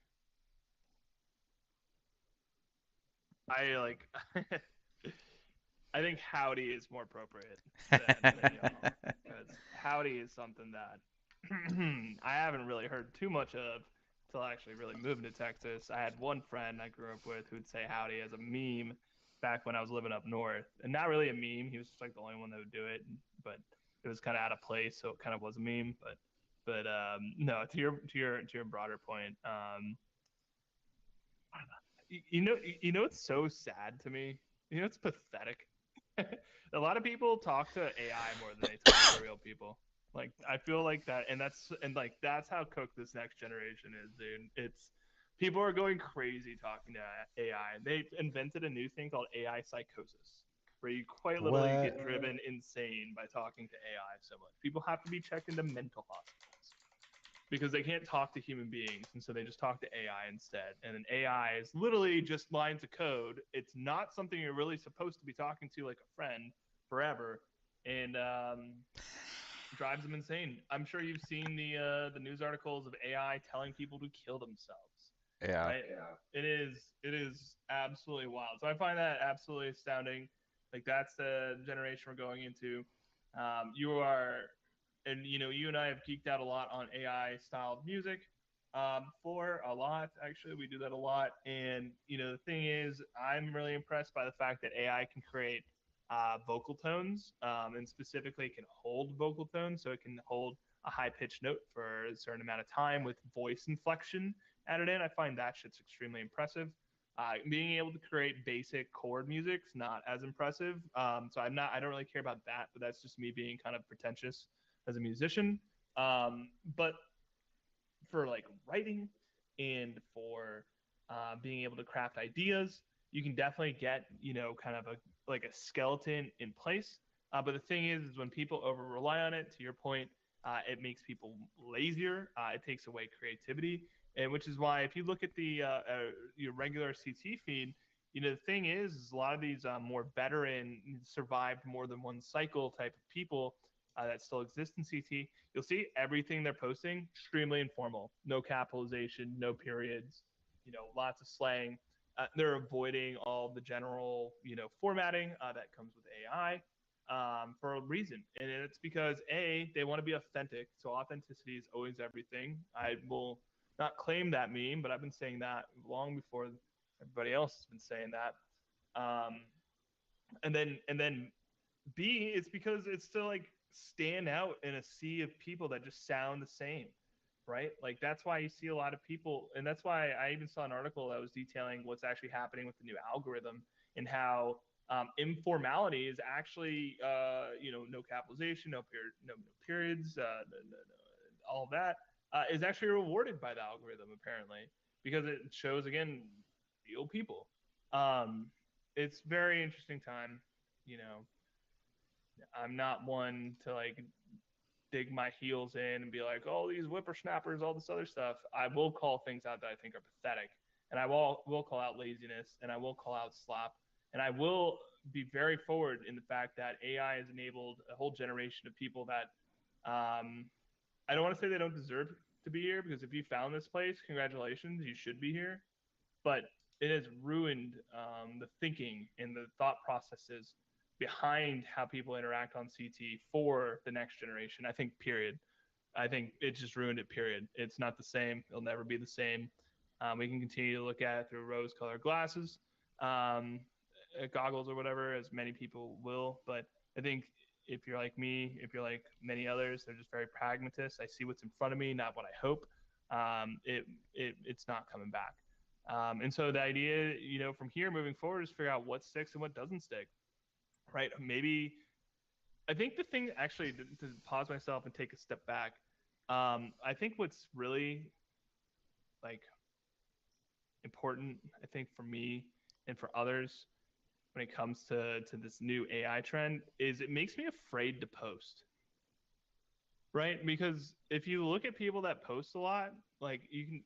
I like I think howdy is more appropriate than y'all, because howdy is something that I haven't really heard too much of until I actually really moved to Texas. I had one friend I grew up with who'd say howdy as a meme back when I was living up north, and not really a meme. He was just like the only one that would do it, but it was kind of out of place, so it kind of was a meme. But no, to your broader point, you know it's so sad to me. It's pathetic. A lot of people talk to AI more than they talk to real people. Like I feel like that, and that's how cooked this next generation is, dude. It's people are going crazy talking to AI. They invented a new thing called AI psychosis, where you quite literally What? get driven insane by talking to AI so much. People have to be checked into mental hospitals because they can't talk to human beings, and so they just talk to AI instead. And an AI is literally just lines of code. It's not something you're really supposed to be talking to like a friend forever, and drives them insane. I'm sure you've seen the news articles of AI telling people to kill themselves, Yeah. right? Yeah. It is absolutely wild. So I find that absolutely astounding. Like that's the generation we're going into. You are, and you and I have geeked out a lot on AI styled music. For a lot, actually, we do that a lot. And the thing is, I'm really impressed by the fact that AI can create vocal tones, and specifically can hold vocal tones, so it can hold a high pitched note for a certain amount of time with voice inflection added in. I find that shit's extremely impressive. Being able to create basic chord music's not as impressive. So I don't really care about that, but that's just me being kind of pretentious as a musician. But for like writing and for being able to craft ideas, you can definitely get kind of a like a skeleton in place. But the thing is when people over rely on it, to your point, it makes people lazier. It takes away creativity, and which is why if you look at your regular CT feed, the thing is a lot of these more veteran, survived more than one cycle type of people that still exist in CT, you'll see everything they're posting extremely informal, no capitalization, no periods, lots of slang. They're avoiding all the general formatting that comes with AI, for a reason, and it's because they want to be authentic. So authenticity is always everything. I will not claim that meme, but I've been saying that long before everybody else has been saying that. Um, and then B, it's because it's to like stand out in a sea of people that just sound the same, right? Like that's why you see a lot of people, and that's why I even saw an article that was detailing what's actually happening with the new algorithm and how informality is actually, no capitalization, no periods, all of that is actually rewarded by the algorithm apparently because it shows again real people. Um, it's very interesting time, you know I'm not one to like dig my heels in and be like, oh, these whippersnappers, all this other stuff. I will call things out that I think are pathetic, and I will call out laziness, and I will call out slop, and I will be very forward in the fact that AI has enabled a whole generation of people that I don't want to say they don't deserve to be here because if you found this place, congratulations, you should be here. But it has ruined the thinking and the thought processes behind how people interact on CT for the next generation. I think, period. I think it just ruined it, period. It's not the same. It'll never be the same. We can continue to look at it through rose colored glasses, um, goggles, or whatever, as many people will. But I think if you're like me, if you're like many others, they're just very pragmatists. I see what's in front of me, not what I hope. It's not coming back. And so the idea, from here moving forward is figure out what sticks and what doesn't stick, right? Maybe I think the thing actually to pause myself and take a step back. I think what's really like important, I think for me and for others when it comes to this new AI trend is it makes me afraid to post, right? Because if you look at people that post a lot, like you can,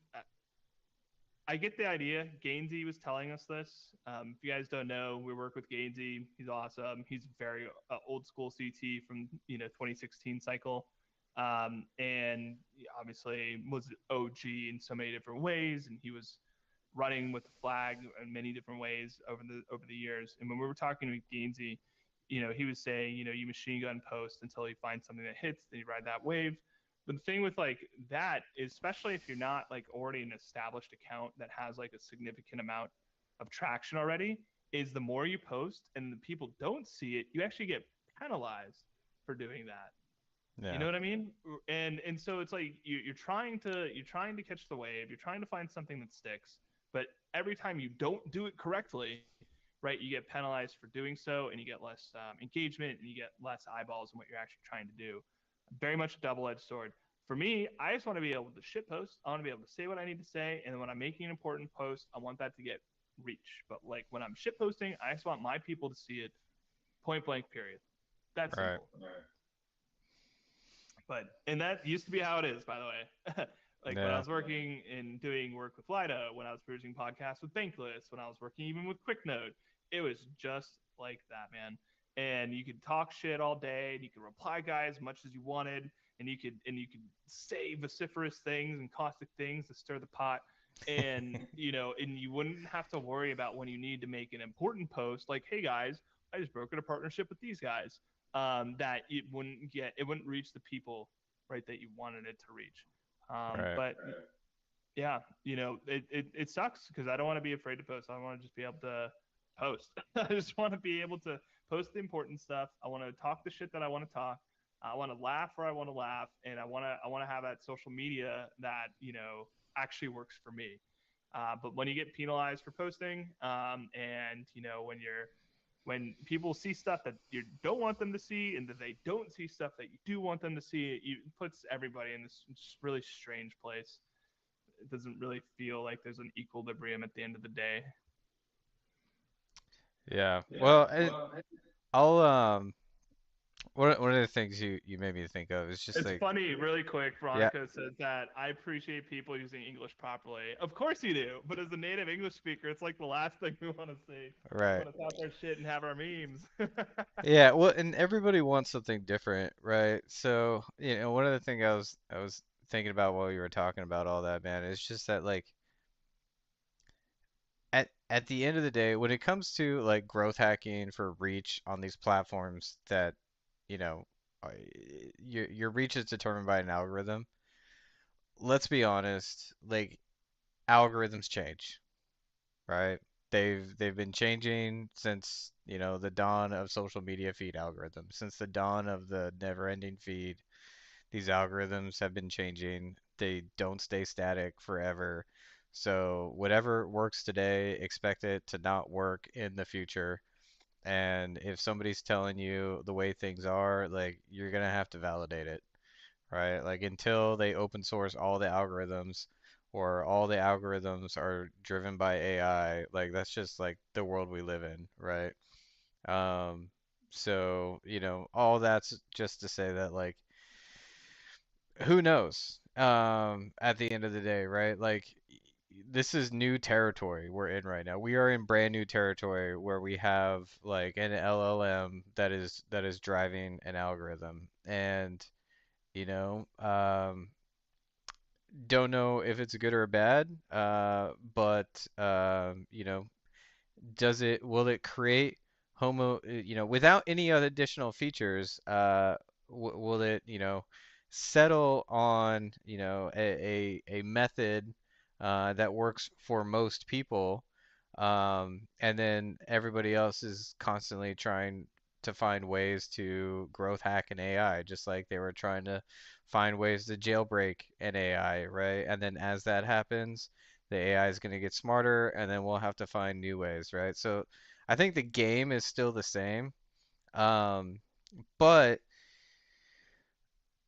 I get the idea. Gainsey was telling us this. If you guys don't know, we work with Gainsey. He's awesome. He's very old school CT from 2016 cycle, and he obviously was OG in so many different ways. And he was running with the flag in many different ways over the years. And when we were talking with Gainsey, he was saying, you machine gun post until you find something that hits, then you ride that wave. But the thing with like that is, especially if you're not like already an established account that has like a significant amount of traction already, is the more you post and the people don't see it, you actually get penalized for doing that. You Yeah. know what I mean? And so it's like you're trying to catch the wave. You're trying to find something that sticks, but every time you don't do it correctly, right, you get penalized for doing so, and you get less engagement, and you get less eyeballs on what you're actually trying to do. Very much a double-edged sword. For me, I just want to be able to shit post. I want to be able to say what I need to say, and when I'm making an important post, I want that to get reach. But like when I'm shit posting, I just want my people to see it. Point blank. Period. That Right. simple. But and that used to be how it is, by the way. Like when I Yeah. was working and doing work with Lida, when I was producing podcasts with Bankless, when I was working even with QuickNote, it was just like that, man. And you could talk shit all day, and you could reply guys as much as you wanted, and you could say vociferous things and caustic things to stir the pot, and you wouldn't have to worry about when you need to make an important post, like, hey guys, I just brokered a partnership with these guys, that it wouldn't reach the people, right, that you wanted it to reach. Right. But yeah, it sucks because I don't want to be afraid to post. I want to just be able to post. I just want to be able to post the important stuff. I want to talk the shit that I want to talk. I want to laugh where I want to laugh, and I want to have that social media that actually works for me. But when you get penalized for posting, and when people see stuff that you don't want them to see, and that they don't see stuff that you do want them to see, it puts everybody in this really strange place. It doesn't really feel like there's an equilibrium at the end of the day. Yeah. Yeah. Well, Well, I'll one of the things you made me think of is just it's like, funny, really quick. yeah, Veronica says that I appreciate people using English properly. Of course you do, but as a native English speaker, it's like the last thing we want to see. We right. want to talk our shit and have our memes. Yeah, well, and everybody wants something different, right? So, one of the things I was thinking about while you were talking about all that, man, is just that like at the end of the day, when it comes to like growth hacking for reach on these platforms that, you know, uh, your reach is determined by an algorithm. Let's be honest, like algorithms change, right? They've been changing since, the dawn of social media feed algorithms, since the dawn of the never-ending feed. These algorithms have been changing. They don't stay static forever. So whatever works today, expect it to not work in the future. And if somebody's telling you the way things are, like you're gonna have to validate it, right? Like until they open source all the algorithms or all the algorithms are driven by AI, like that's just like the world we live in, right? Um, so, all that's just to say that like who knows? At the end of the day, right? Like this is new territory we're in right now. We are in brand new territory where we have like an LLM that is driving an algorithm. And, you know, um, don't know if it's good or bad, but does it will it create without any other additional features, will it, settle on, a method that works for most people, and then everybody else is constantly trying to find ways to growth hack an AI, just like they were trying to find ways to jailbreak an AI, right? And then as that happens, the AI is going to get smarter, and then we'll have to find new ways, right? So I think the game is still the same, um, but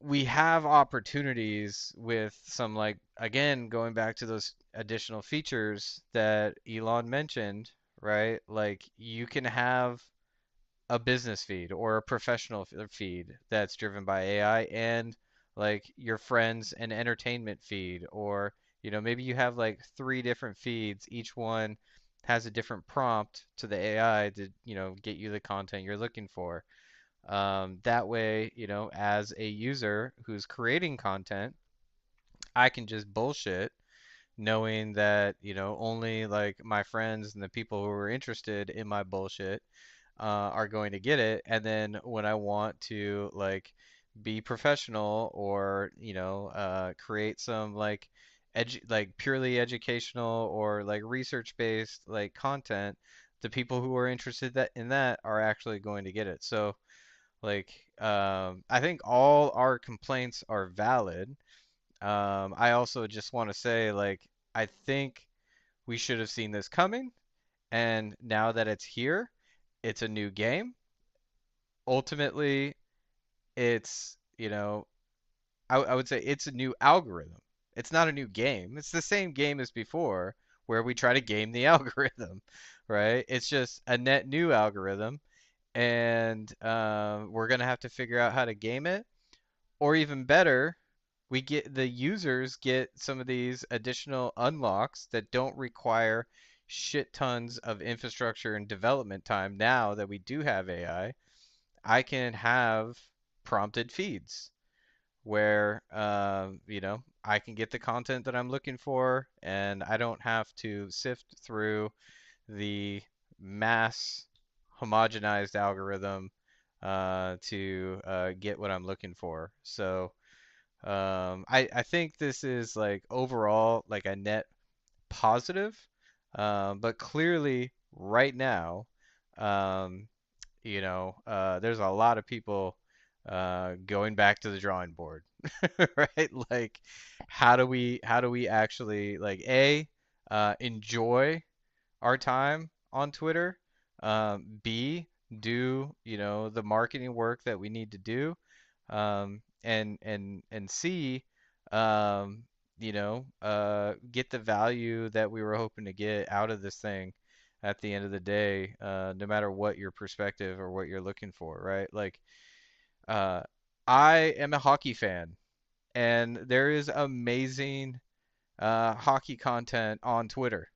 we have opportunities with some, like, again, going back to those additional features that Elon mentioned, right? Like you can have a business feed or a professional feed that's driven by AI, and like your friends an entertainment feed, or maybe you have like three different feeds, each one has a different prompt to the AI to get you the content you're looking for. That way, as a user who's creating content, I can just bullshit knowing that only like my friends and the people who are interested in my bullshit are going to get it. And then when I want to like be professional, or create some like like purely educational or like research based like content, the people who are interested in that are actually going to get it. So like, I think all our complaints are valid. I also just want to say, like, I think we should have seen this coming, and now that it's here, it's a new game. Ultimately, it's, I would say it's a new algorithm. It's not a new game. It's the same game as before, where we try to game the algorithm, right? It's just a net new algorithm, and we're gonna have to figure out how to game it. Or even better, we get the users get some of these additional unlocks that don't require shit tons of infrastructure and development time. Now that we do have AI, I can have prompted feeds where I can get the content that I'm looking for, and I don't have to sift through the mass homogenized algorithm to get what I'm looking for. So I think this is like overall like a net positive, but clearly right now, um, there's a lot of people going back to the drawing board, right? Like, how do we actually like enjoy our time on Twitter, B, do the marketing work that we need to do, and C, um, get the value that we were hoping to get out of this thing at the end of the day, no matter what your perspective or what you're looking for, right? Like, uh, I am a hockey fan, and there is amazing hockey content on Twitter.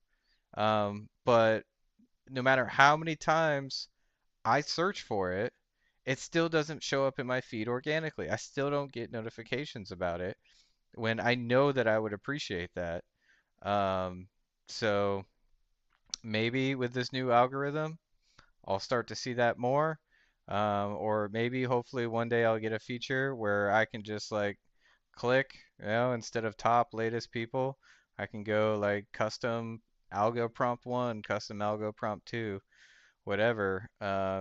But no matter how many times I search for it, it still doesn't show up in my feed organically. I still don't get notifications about it when I know that I would appreciate that. Um, so maybe with this new algorithm, I'll start to see that more. Or maybe hopefully one day I'll get a feature where I can just like click, instead of top latest people, I can go like custom algo prompt one, custom algo prompt two, whatever,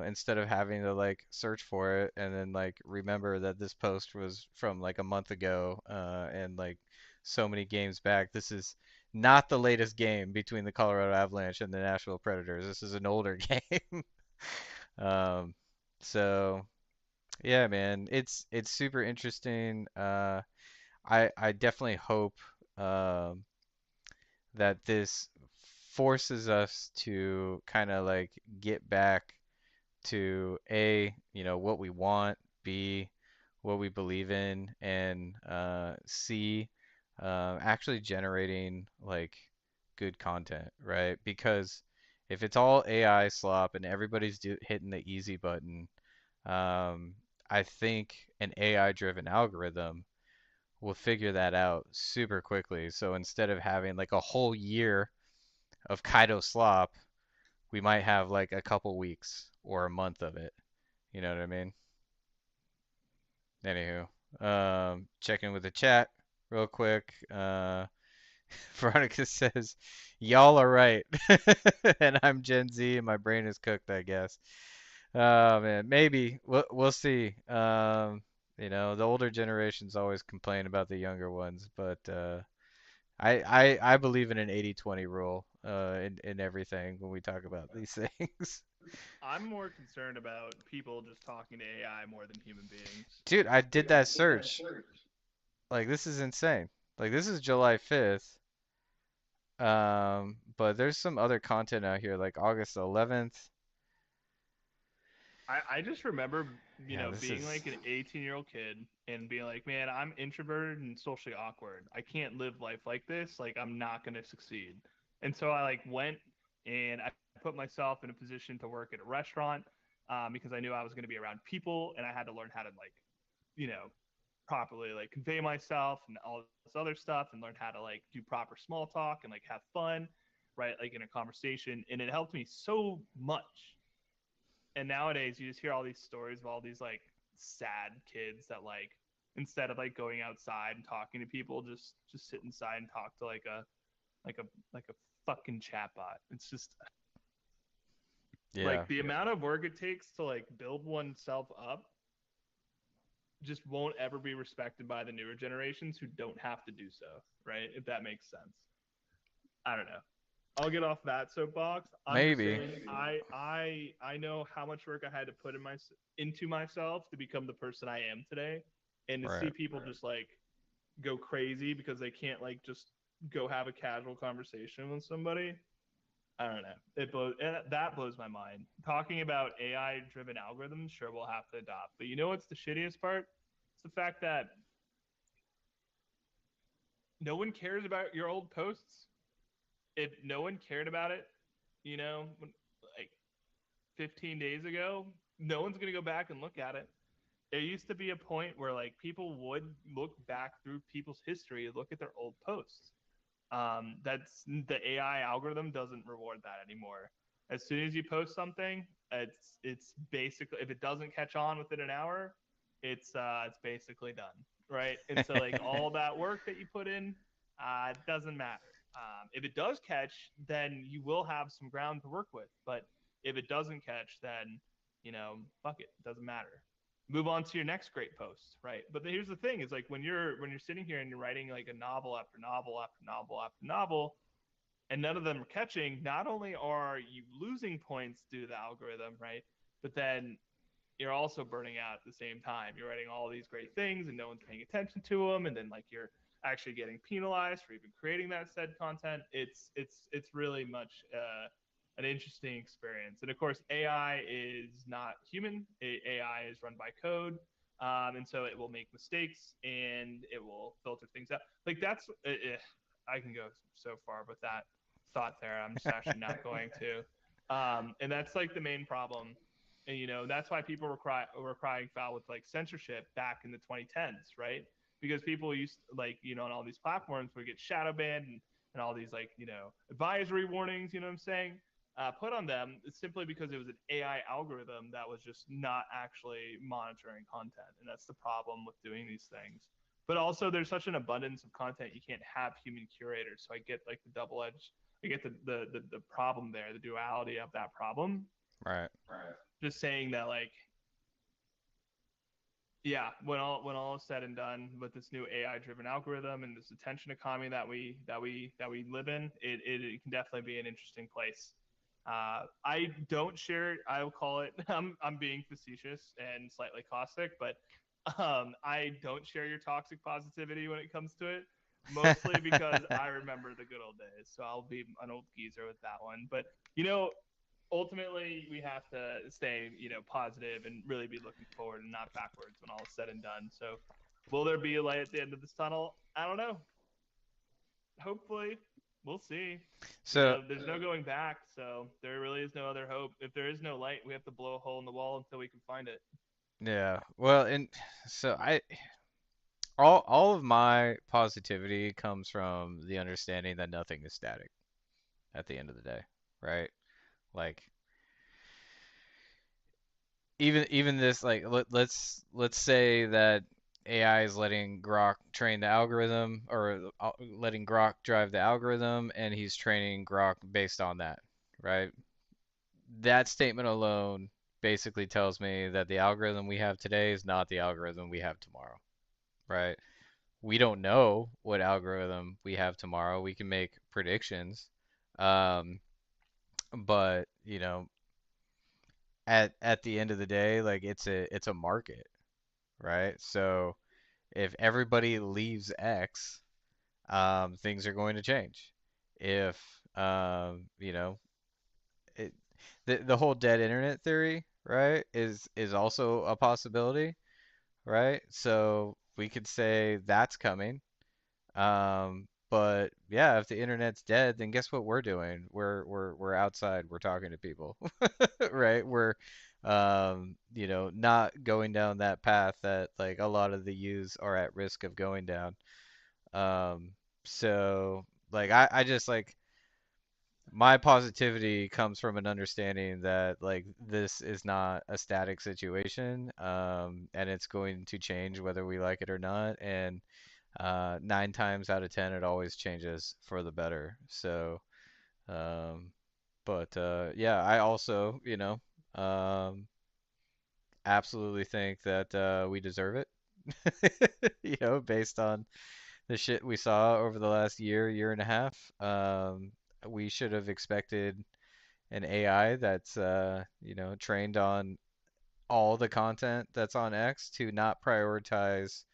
instead of having to like search for it and then like remember that this post was from like a month ago, and like so many games back. This is not the latest game between the Colorado Avalanche and the Nashville Predators. This is an older game. Um, so yeah, man, it's super interesting. I definitely hope um, that this forces us to kind of like get back to A, what we want, B, what we believe in, and C, actually generating like good content, right? Because if it's all AI slop and everybody's hitting the easy button, I think an AI-driven algorithm will figure that out super quickly. So instead of having like a whole year of Kaido slop, we might have like a couple weeks or a month of it. You know what I mean? Anywho, checking with the chat real quick. Veronica says, "Y'all are right," and I'm Gen Z, and my brain is cooked, I guess. Oh man, maybe we'll see. The older generations always complain about the younger ones, but I believe in an 80-20 rule in everything when we talk about these things. I'm more concerned about people just talking to AI more than human beings. Dude, I did that search. Like this is insane. Like this is July 5th. But there's some other content out here like August 11th. I just remember, Yeah, this being is like an 18-year-old kid and being like, man, I'm introverted and socially awkward. I can't live life like this. Like, I'm not going to succeed. And so I like went and I put myself in a position to work at a restaurant because I knew I was going to be around people and I had to learn how to like, you know, properly like convey myself and all this other stuff and learn how to like do proper small talk and like have fun, right? Like in a conversation. And it helped me so much. And nowadays you just hear all these stories of all these like sad kids that like instead of like going outside and talking to people just sit inside and talk to like a like a fucking chatbot. It's just yeah. like the amount of work it takes to like build oneself up just won't ever be respected by the newer generations who don't have to do so, right? If that makes sense. I don't know. I'll get off that soapbox. I'm just Maybe. saying I know how much work I had to put into myself to become the person I am today, and to see Right. people just like go crazy because they can't like just go have a casual conversation with somebody. I don't know. That blows my mind. Talking about AI driven algorithms, sure we'll have to adopt. But you know what's the shittiest part? It's the fact that no one cares about your old posts. If no one cared about it, like 15 days ago, no one's going to go back and look at it. There used to be a point where like people would look back through people's history, look at their old posts. That's the AI algorithm doesn't reward that anymore. As soon as you post something, it's basically if it doesn't catch on within an hour, it's basically done, right? And so like all that work that you put in, it doesn't matter. If it does catch, then you will have some ground to work with. But if it doesn't catch, then fuck it, doesn't matter. Move on to your next great post, right? But here's the thing: is like when you're sitting here and you're writing like a novel after novel after novel after novel, and none of them are catching. Not only are you losing points due to the algorithm, right? But then you're also burning out at the same time. You're writing all these great things and no one's paying attention to them, and then like you're actually getting penalized for even creating that said content. It's really much an interesting experience. And of course, AI is not human. AI is run by code, and so it will make mistakes and it will filter things out. Like that's I can go so far with that thought there. I'm just actually not going to. And that's like the main problem, and that's why people were crying foul with like censorship back in the 2010s, right? Because people used like on all these platforms would get shadow banned and all these like advisory warnings, you know what I'm saying, put on them simply because it was an AI algorithm that was just not actually monitoring content, and that's the problem with doing these things. But also, there's such an abundance of content you can't have human curators. So I get like the double edge. I get the problem there, the duality of that problem. Right. Just saying that like yeah, when all is said and done with this new AI driven algorithm and this attention economy that we live in, it can definitely be an interesting place. I don't share. I'll call it. I'm being facetious and slightly caustic, but I don't share your toxic positivity when it comes to it. Mostly because I remember the good old days, so I'll be an old geezer with that one. But you know, ultimately we have to stay positive and really be looking forward and not backwards when all is said and done. So will there be a light at the end of this tunnel? I don't know. Hopefully. We'll see. So, There's no going back, so there really is no other hope. If there is no light, we have to blow a hole in the wall until we can find it. yeah. Well, and so all of my positivity comes from the understanding that nothing is static at the end of the day, right? Like even this like let's say that AI is letting Grok train the algorithm or letting Grok drive the algorithm and he's training Grok based on that, right? That statement alone basically tells me that the algorithm we have today is not the algorithm we have tomorrow, right? We don't know what algorithm we have tomorrow. We can make predictions, um, but at the end of the day, like it's a market, right? So if everybody leaves X, things are going to change. If it, the whole dead internet theory, right, is also a possibility, right? So we could say that's coming. But yeah, if the internet's dead, then guess what we're doing? We're outside, we're talking to people, right? We're not going down that path that like a lot of the youths are at risk of going down. Um, so like I just like my positivity comes from an understanding that like this is not a static situation, and it's going to change whether we like it or not, and 9 times out of 10 it always changes for the better. So, um, but yeah, I also, absolutely think that we deserve it. Based on the shit we saw over the last year and a half. We should have expected an AI that's trained on all the content that's on X to not prioritize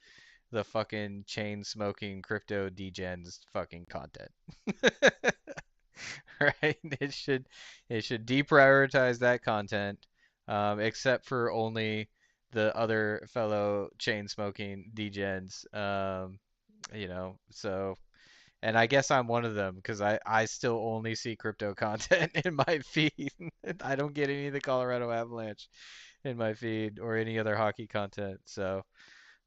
the fucking chain smoking crypto degens fucking content. Right? It should deprioritize that content, except for only the other fellow chain smoking degens. So and I guess I'm one of them because I still only see crypto content in my feed. I don't get any of the Colorado Avalanche in my feed or any other hockey content. So,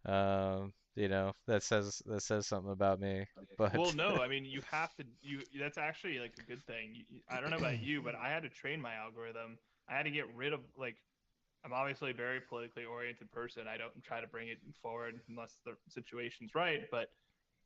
that says something about me. Well, But no, I mean you have to. That's actually like a good thing. I don't know about you, but I had to train my algorithm. I had to get rid of like I'm obviously a very politically oriented person. I don't try to bring it forward unless the situation's right. But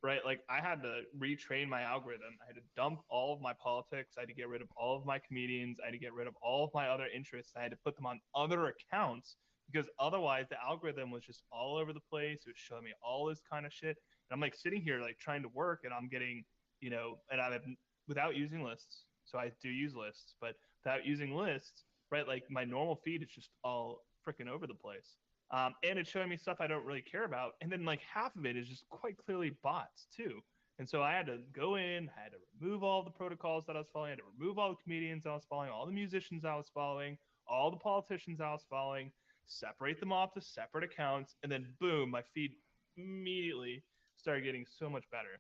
right, like I had to retrain my algorithm. I had to dump all of my politics. I had to get rid of all of my comedians. I had to get rid of all of my other interests. I had to put them on other accounts because otherwise the algorithm was just all over the place. It was showing me all this kind of shit. And I'm like sitting here like trying to work and I'm getting, and I'm without using lists. So I do use lists, but without using lists, right? Like my normal feed is just all freaking over the place. And it's showing me stuff I don't really care about. And then like half of it is just quite clearly bots too. And so I had to go in, I had to remove all the protocols that I was following, I had to remove all the comedians I was following, all the musicians I was following, all the politicians I was following, separate them off to separate accounts, and then boom, my feed immediately started getting so much better.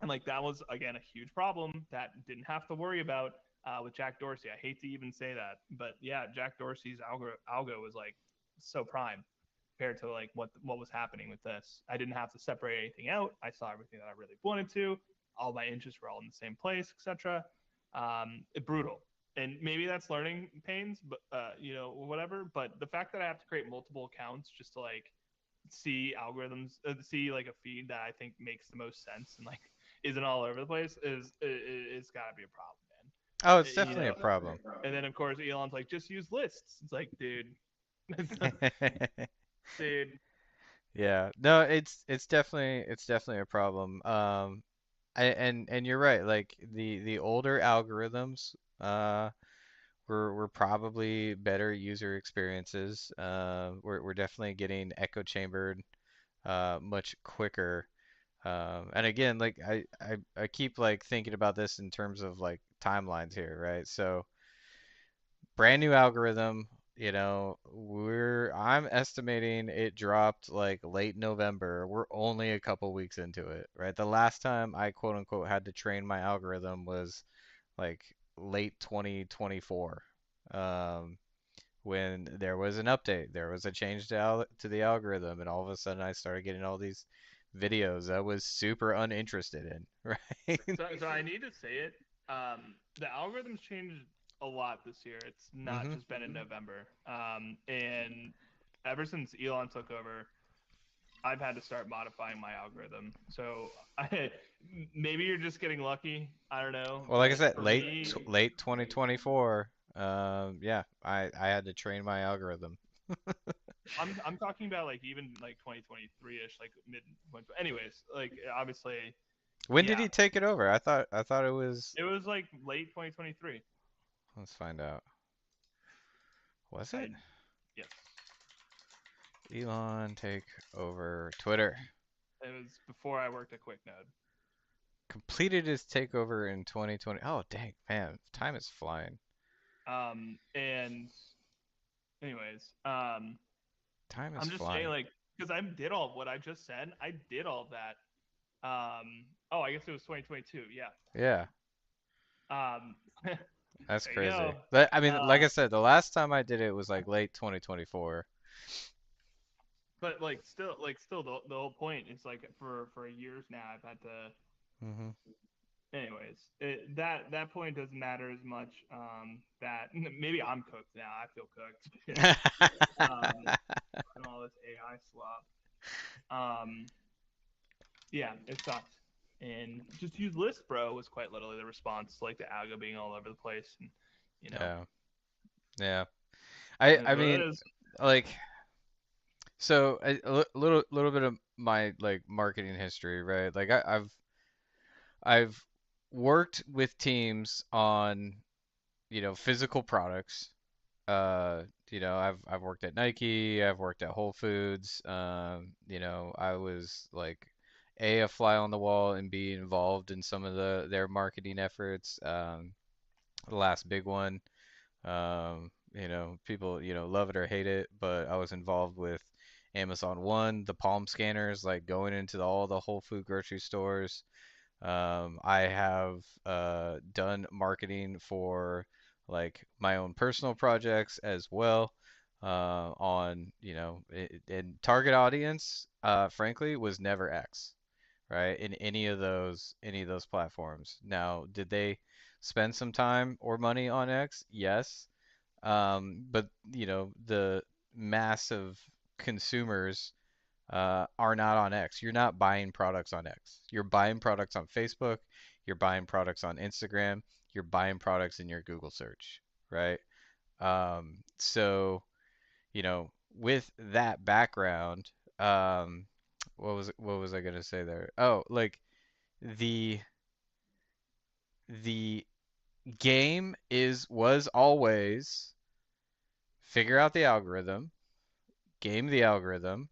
And like that was again a huge problem that didn't have to worry about with Jack Dorsey. I hate to even say that, but yeah, Jack Dorsey's algo was like so prime compared to like what was happening with this. I didn't have to separate anything out. I saw everything that I really wanted to. All my interests were all in the same place, etc. Brutal. And maybe that's learning pains, but whatever. But the fact that I have to create multiple accounts just to like see algorithms, see like a feed that I think makes the most sense and like isn't all over the place is got to be a problem, oh, man. it's definitely a problem. And then of course Elon's like, just use lists. It's like, dude, dude. Yeah, no, it's definitely a problem. And you're right. Like the older algorithms, were probably better user experiences. We're definitely getting echo chambered much quicker. And again, like I keep like thinking about this in terms of like timelines here, right? So brand new algorithm, I'm estimating it dropped like late November. We're only a couple weeks into it, right? The last time I quote unquote had to train my algorithm was like late 2024. Um, when there was an update, there was a change to the algorithm, and all of a sudden I started getting all these videos I was super uninterested in, right? So I need to say it. The algorithms changed a lot this year. It's not hmm just been in November. And ever since Elon took over, I've had to start modifying my algorithm. So I, maybe you're just getting lucky. I don't know. Well, like I But said, for me, late 2024. Yeah, I had to train my algorithm. I'm talking about like even like 2023-ish, like mid. Anyways, like obviously, When did yeah, he take it over? I thought it was. it was like late 2023. Let's find out. Was it? I Yes, Elon take over Twitter. it was before I worked at QuickNode. Completed his takeover in 2020. Oh, dang, man, time is flying. And anyways, Time is I'm just saying flying. like because I did all of what I just said. I did all of that. Oh, I guess it was 2022. Yeah. Yeah, Um, there that's you crazy. go. But I mean, like Uh, I said, the last time I did it was like late 2024. but like still, the whole point is like for years now, I've had to. hmm Anyways, that point doesn't matter as much. That maybe I'm cooked now. I feel cooked. And all this AI slop. Um, yeah, it sucked. And just use list, bro, was quite literally the response, like the algo being all over the place, and you know, Yeah, yeah. I it is I what it mean, is. like, so little bit of my like marketing history, right? Like I've worked with teams on, physical products. I've worked at Nike, I've worked at Whole Foods. I was like a fly on the wall and be involved in some of their marketing efforts. The last big one, people, love it or hate it, but I was involved with Amazon One, the palm scanners, like going into all the Whole Food grocery stores. I have done marketing for like my own personal projects as well. And target audience, frankly, was never X, right? In any of those platforms. Now, did they spend some time or money on X? Yes. But the mass of consumers are not on X. You're not buying products on X. You're buying products on Facebook. You're buying products on Instagram. You're buying products in your Google search, right? So, with that background, um, what was I gonna say there? Oh, like the the game was always figure out the algorithm, game the algorithm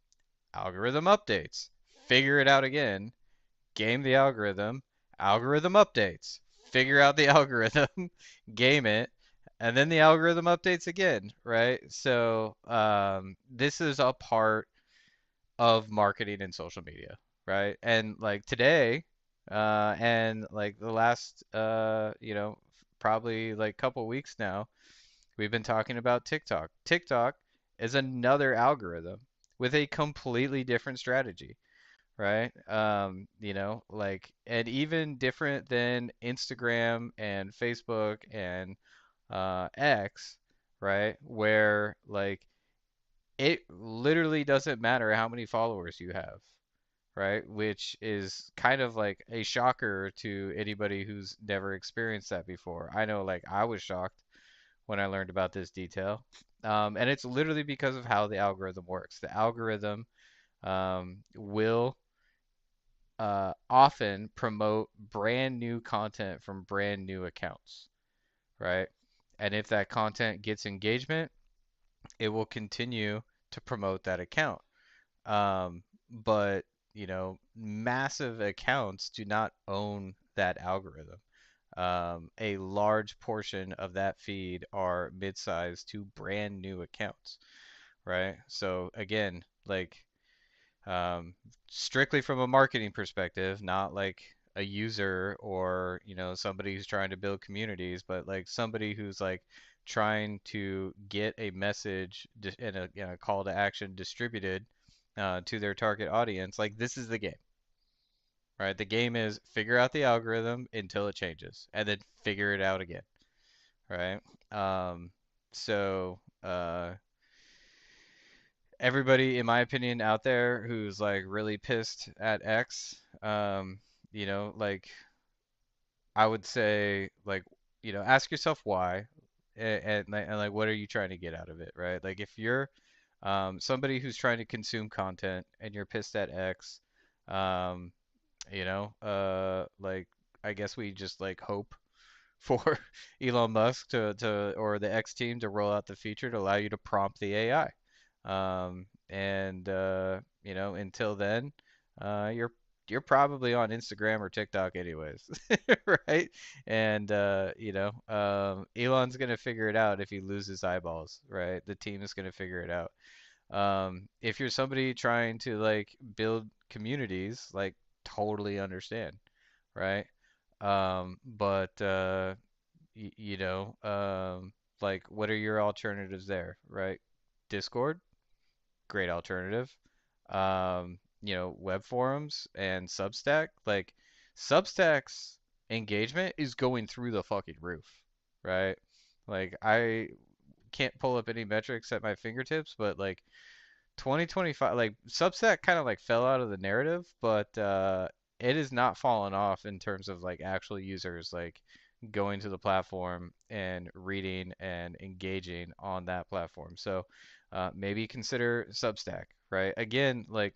updates, figure it out again, game the algorithm updates, figure out the algorithm, game it, and then the algorithm updates again, right? So this is a part of marketing and social media, right? And like today, and like the last, probably like couple weeks now, we've been talking about TikTok. TikTok is another algorithm with a completely different strategy, right? And even different than Instagram and Facebook and X, right? Where like it literally doesn't matter how many followers you have, right? Which is kind of like a shocker to anybody who's never experienced that before. I know, like, I was shocked when I learned about this detail. And it's literally because of how the algorithm works. The algorithm will often promote brand new content from brand new accounts, right? And if that content gets engagement, it will continue to promote that account. But massive accounts do not own that algorithm. A large portion of that feed are mid-sized to brand new accounts, right? So again, like um, strictly from a marketing perspective, not like a user or somebody who's trying to build communities, but like somebody who's like trying to get a message and a call to action distributed to their target audience. Like this is the game, right? The game is figure out the algorithm until it changes, and then figure it out again, right? Um, so everybody, in my opinion, out there who's like really pissed at X, like I would say, like, ask yourself why, and like, what are you trying to get out of it, right? Like, if you're somebody who's trying to consume content and you're pissed at X, um, like, I guess we just like hope for Elon Musk to or the X team to roll out the feature to allow you to prompt the AI. And until then, you're probably on Instagram or TikTok anyways, right? And Elon's gonna figure it out if he loses eyeballs, right? The team is gonna figure it out. If you're somebody trying to like build communities, like totally understand, right? But y you know, like what are your alternatives there, right? Discord, great alternative. Web forums and Substack, like Substack's engagement is going through the fucking roof, right? Like I can't pull up any metrics at my fingertips, but like 2025, like Substack kind of like fell out of the narrative, but it has not fallen off in terms of like actual users like going to the platform and reading and engaging on that platform. So maybe consider Substack, right? Again, like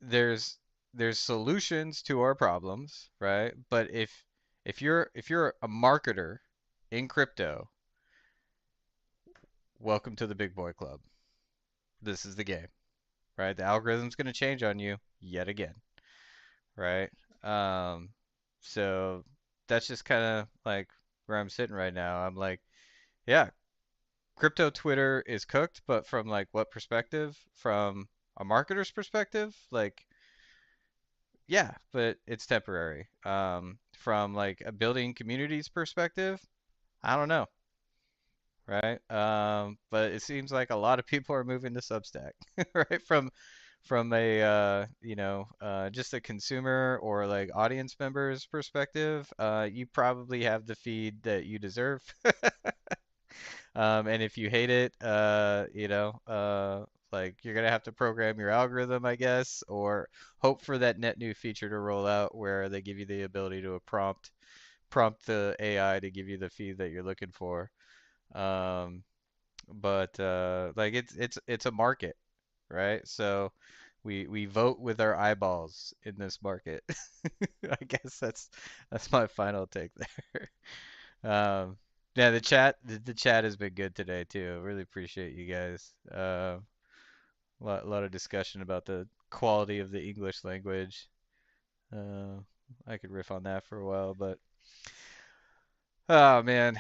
there's there's solutions to our problems, right? But if you're a marketer in crypto, welcome to the big boy club. This is the game, right? The algorithm's going to change on you yet again, right? Um, so that's just kind of like where I'm sitting right now. I'm like, yeah, crypto Twitter is cooked, but from like what perspective? From a marketer's perspective, like, yeah, but it's temporary. From like a building communities perspective, I don't know, right? But it seems like a lot of people are moving to Substack, right? From a just a consumer or like audience members perspective, you probably have the feed that you deserve. And if you hate it, like you're gonna have to program your algorithm, I guess, or hope for that net new feature to roll out where they give you the ability to prompt the AI to give you the feed that you're looking for. Um, but like it's a market, right? So we vote with our eyeballs in this market. I guess that's my final take there. Um, yeah, the chat has been good today too. Really appreciate you guys. Lot of discussion about the quality of the English language. Uh, I could riff on that for a while, but oh man,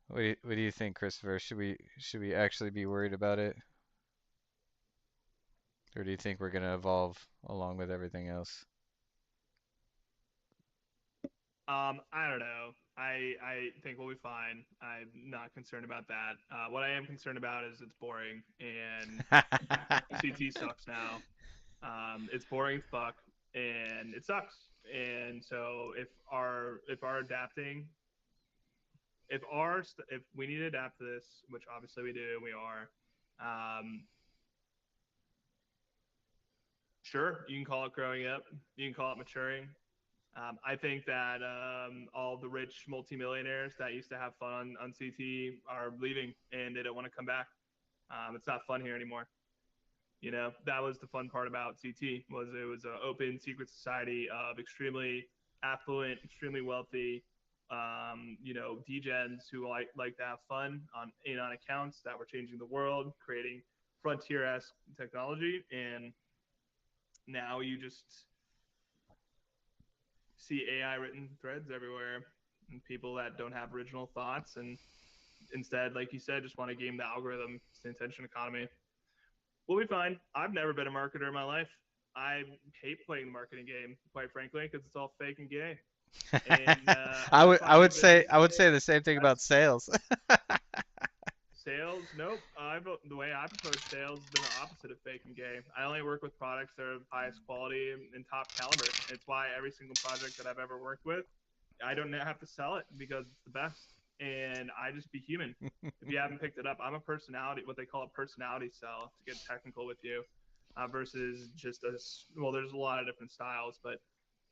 what do you think, Christopher? Should we actually be worried about it, or do you think we're gonna evolve along with everything else? I don't know. I think we'll be fine. I'm not concerned about that. What I am concerned about is it's boring and CT sucks now. It's boring as fuck and it sucks. And so if our adapting, if we need to adapt to this, which obviously we do, we are. Um, sure, you can call it growing up. You can call it maturing. I think that all the rich multimillionaires that used to have fun on CT are leaving and they don't want to come back. It's not fun here anymore. You know, that was the fun part about CT was it was an open secret society of extremely affluent, extremely wealthy, degens who like to have fun on accounts that were changing the world, creating frontier-esque technology, and now you just see AI written threads everywhere and people that don't have original thoughts and instead, like you said, just want to game the algorithm. It's the attention economy. We'll be fine. I've never been a marketer in my life. I hate playing the marketing game, quite frankly, because it's all fake and gay. And I I'm would I fine would with say business. I would say the same thing about That's sales. Sales, nope. The way I've approached sales has been the opposite of fake and gay. I only work with products that are of highest quality and top caliber. It's why every single project that I've ever worked with, I don't have to sell it because it's the best. And I just be human. If you haven't picked it up, I'm a personality, what they call a personality sell, to get technical with you, versus just a, well, there's a lot of different styles, but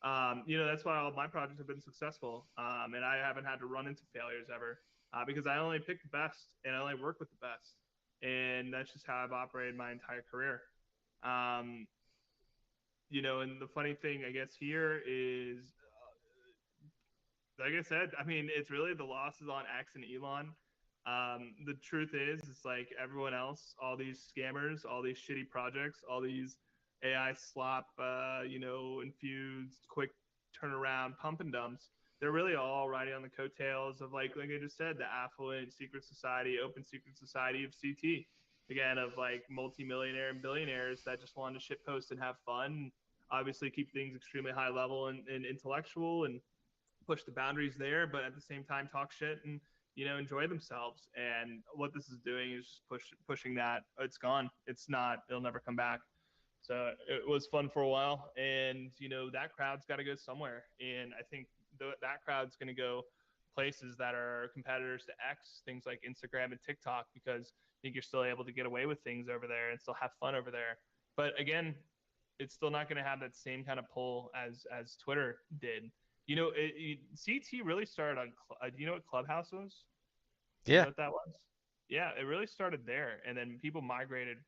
that's why all my projects have been successful, and I haven't had to run into failures ever, because I only pick the best and I only work with the best, and that's just how I've operated my entire career. Um, and the funny thing, I guess, here is, like I said, I mean, it's really the losses on X and Elon. The truth is, it's like everyone else, all these scammers, all these shitty projects, all these AI slop, infused, quick turnaround pump and dumps. They're really all riding on the coattails of, like I just said, the affluent secret society, open secret society of CT. Again, of like multimillionaire and billionaires that just wanted to shitpost and have fun. Obviously, keep things extremely high level and intellectual, and push the boundaries there, but at the same time talk shit and enjoy themselves. And what this is doing is just pushing that. It's gone. It's not. It'll never come back. So it was fun for a while, and that crowd's got to go somewhere. And I think that crowd's going to go places that are competitors to X, things like Instagram and TikTok, because I think you're still able to get away with things over there and still have fun over there. But again, it's still not going to have that same kind of pull as Twitter did. CT really started on. Do you know what Clubhouse was? You Yeah. know what that was? Yeah, it really started there, and then people migrated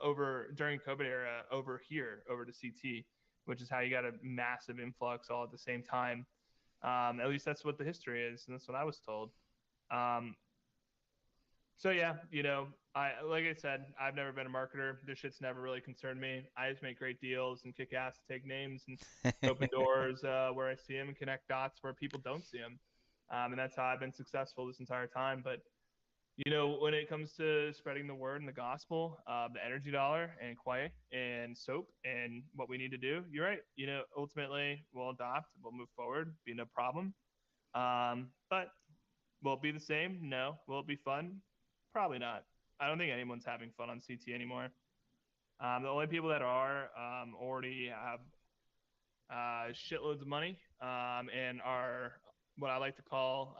over during COVID era over here over to CT, which is how you got a massive influx all at the same time. At least that's what the history is, and that's what I was told. Um, so yeah, I like I said, I've never been a marketer. This shit's never really concerned me. I just make great deals and kick ass, take names, and open doors where I see them, and connect dots where people don't see them. And that's how I've been successful this entire time. But when it comes to spreading the word and the gospel, the energy dollar and Quai and soap and what we need to do, you're right. Ultimately, we'll adopt, we'll move forward, be no problem. But will it be the same? No. Will it be fun? Probably not. I don't think anyone's having fun on CT anymore. The only people that are already have shitloads of money, and are what I like to call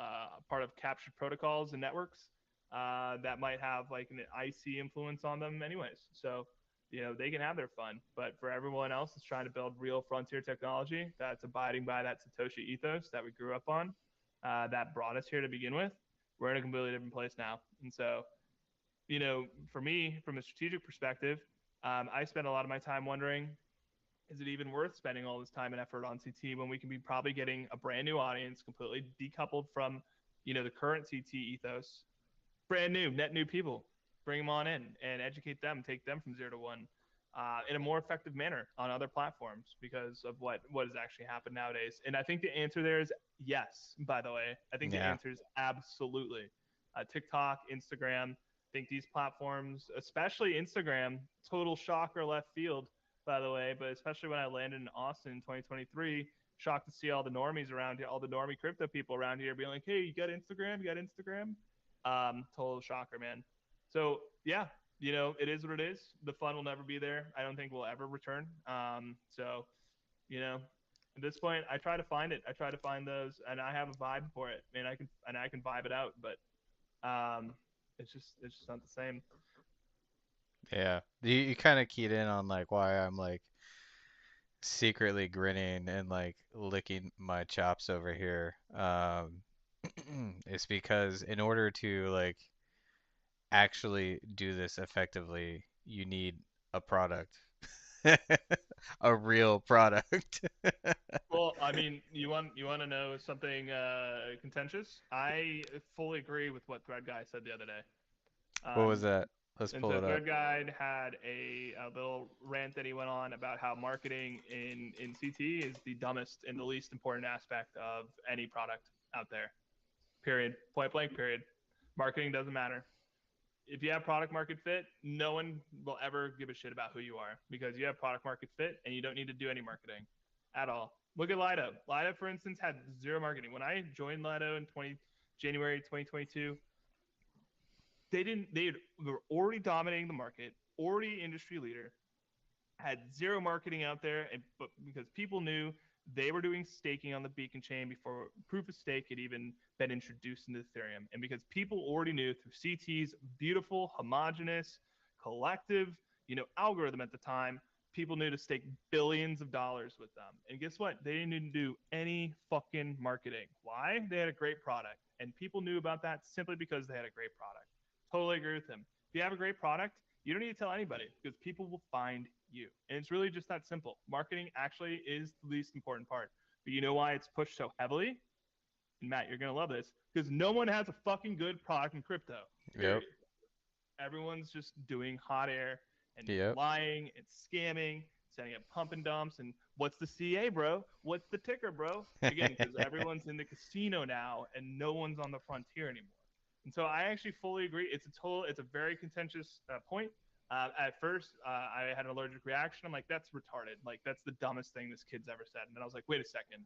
part of captured protocols and networks that might have like an IC influence on them, anyways. So, they can have their fun. But for everyone else that's trying to build real frontier technology that's abiding by that Satoshi ethos that we grew up on, that brought us here to begin with, we're in a completely different place now. And so, for me, from a strategic perspective, I spend a lot of my time wondering, is it even worth spending all this time and effort on CT when we can be probably getting a brand new audience completely decoupled from, the current CT ethos, brand new, net new people, bring them on in and educate them, take them from 0 to 1 in a more effective manner on other platforms because of what has actually happened nowadays. And I think the answer there is yes. By the way, I think the Yeah. answer is absolutely. TikTok, Instagram. I think these platforms, especially Instagram, total shocker left field, by the way, but especially when I landed in Austin in 2023, shocked to see all the normies around here, all the normie crypto people around here being like, hey, you got Instagram? You got Instagram? Total shocker, man. So yeah, it is what it is. The fun will never be there. I don't think we'll ever return. So you know, at this point, I try to find it. I try to find those, and I have a vibe for it, and I can vibe it out. But it's just not the same. Yeah. You kind of keyed in on like why I'm like secretly grinning and like licking my chops over here. It's because in order to like actually do this effectively, you need a product, a real product. Well, I mean, you want to know something contentious? I fully agree with what Thread Guy said the other day. What was Um, that? Let's And pull so it up. Thread Guide had a little rant that he went on about how marketing in CT is the dumbest and the least important aspect of any product out there. Period. Point blank, period. Marketing doesn't matter. If you have product market fit, no one will ever give a shit about who you are because you have product market fit and you don't need to do any marketing at all. Look at Lido. Lido, for instance, had zero marketing. When I joined Lido in January 2022, They were already dominating the market, already industry leader, had zero marketing out there, and but because people knew they were doing staking on the Beacon chain before proof of stake had even been introduced into Ethereum, and because people already knew through CT's beautiful, homogenous, collective, algorithm at the time, people knew to stake billions of dollars with them. And guess what? They didn't need to do any fucking marketing. Why? They had a great product, and people knew about that simply because they had a great product. Totally agree with him. If you have a great product, you don't need to tell anybody because people will find you. And it's really just that simple. Marketing actually is the least important part. But you know why it's pushed so heavily? And Matt, you're going to love this because no one has a fucking good product in crypto, Yep. period. Everyone's just doing hot air and Yep. lying and scamming, setting up pump and dumps. And what's the CA, bro? What's the ticker, bro? Again, because everyone's in the casino now and no one's on the frontier anymore. And so I actually fully agree. It's a very contentious point. At first, I had an allergic reaction. I'm like, that's retarded. Like, that's the dumbest thing this kid's ever said. And then I was like, wait a second.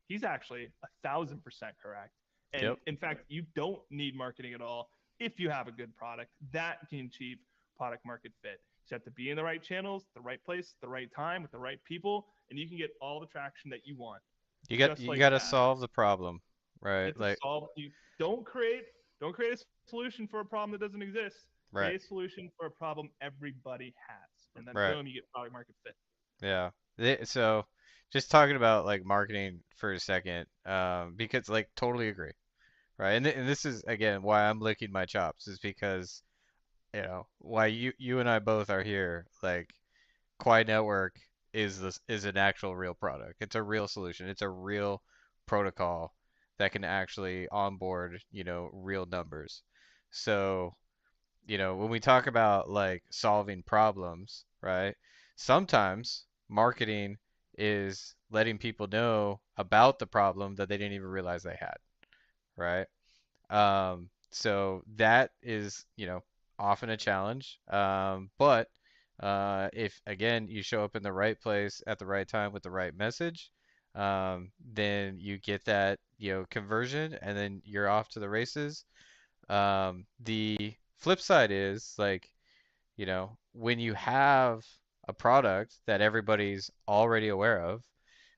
He's actually 1,000% correct. And Yep. in fact, you don't need marketing at all if you have a good product that can achieve product market fit. You have to be in the right channels, the right place, the right time, with the right people, and you can get all the traction that you want, just You like got to that. solve the problem, right? It's a solve. You don't create a solution for a problem that doesn't exist. Right. Create a solution for a problem everybody has, and then Right. boom, you get product market fit. Yeah. So just talking about like marketing for a second, because like totally agree, right? And this is again why I'm licking my chops is because why you and I both are here. Like Quai Network is an actual real product. It's a real solution. It's a real protocol that can actually onboard, real numbers. So, when we talk about like solving problems, right? Sometimes marketing is letting people know about the problem that they didn't even realize they had, right? So that is, often a challenge. But if again you show up in the right place at the right time with the right message, then you get that, conversion, and then you're off to the races. The flip side is like, when you have a product that everybody's already aware of,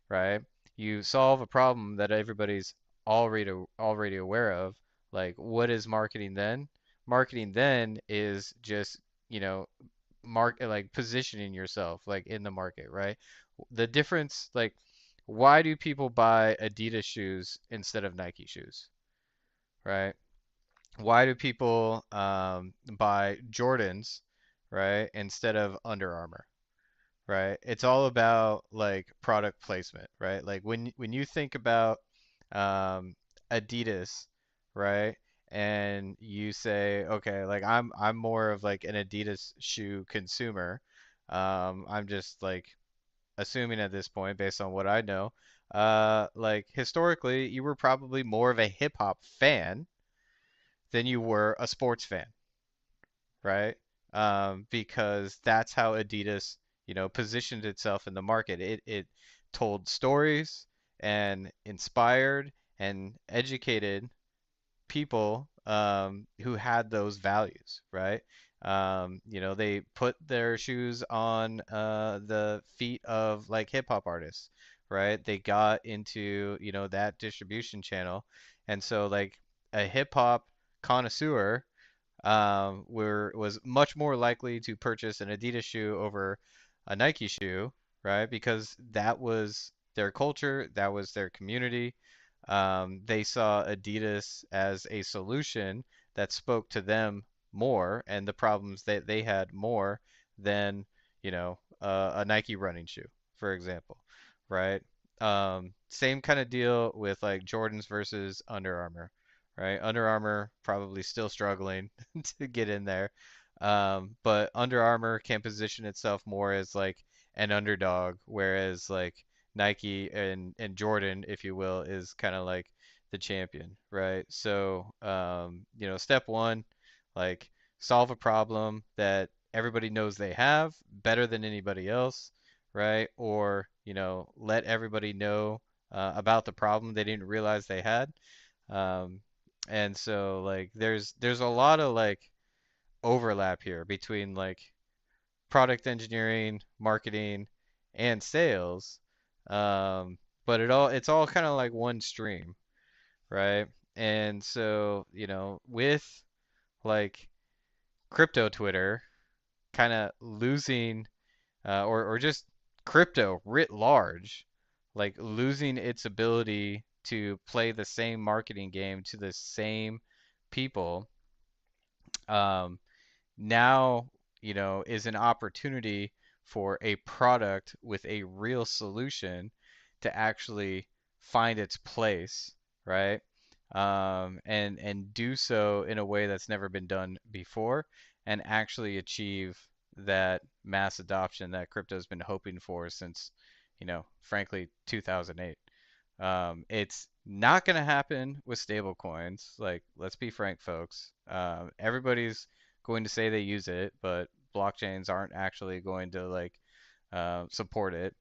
right? You solve a problem that everybody's already aware of. Like, what is marketing then? Marketing then is just, like positioning yourself like in the market, right? The difference, like, why do people buy Adidas shoes instead of Nike shoes, right? Why do people buy Jordans, right, instead of Under Armour? Right? It's all about like product placement, right? Like when you think about um, Adidas, right? And you say, okay, like I'm more of like an Adidas shoe consumer. I'm just like assuming at this point, based on what I know, like historically, you were probably more of a hip hop fan than you were a sports fan, right? Because that's how Adidas, positioned itself in the market. It told stories and inspired and educated people who had those values, right? They put their shoes on the feet of like hip hop artists, right? They got into, that distribution channel. And so like a hip hop connoisseur was much more likely to purchase an Adidas shoe over a Nike shoe, right? Because that was their culture, that was their community. They saw Adidas as a solution that spoke to them more and the problems that they had more than, a Nike running shoe, for example, right? Same kind of deal with like Jordans versus Under Armour, right? Under Armour probably still struggling to get in there. But Under Armour can position itself more as like an underdog, whereas like Nike and Jordan, if you will, is kind of like the champion, right? So, step one, like solve a problem that everybody knows they have better than anybody else, right? Or, let everybody know about the problem they didn't realize they had. Um, and so like there's a lot of like overlap here between like product engineering, marketing, and sales. Um, but it's all kind of like one stream, right? And so, with like crypto Twitter kind of losing, or just crypto writ large, like losing its ability to play the same marketing game to the same people, um, now, is an opportunity for a product with a real solution to actually find its place, right? And do so in a way that's never been done before, and actually achieve that mass adoption that crypto's been hoping for since, frankly, 2008. It's not going to happen with stablecoins. Like, let's be frank, folks. Everybody's going to say they use it, but blockchains aren't actually going to like support it.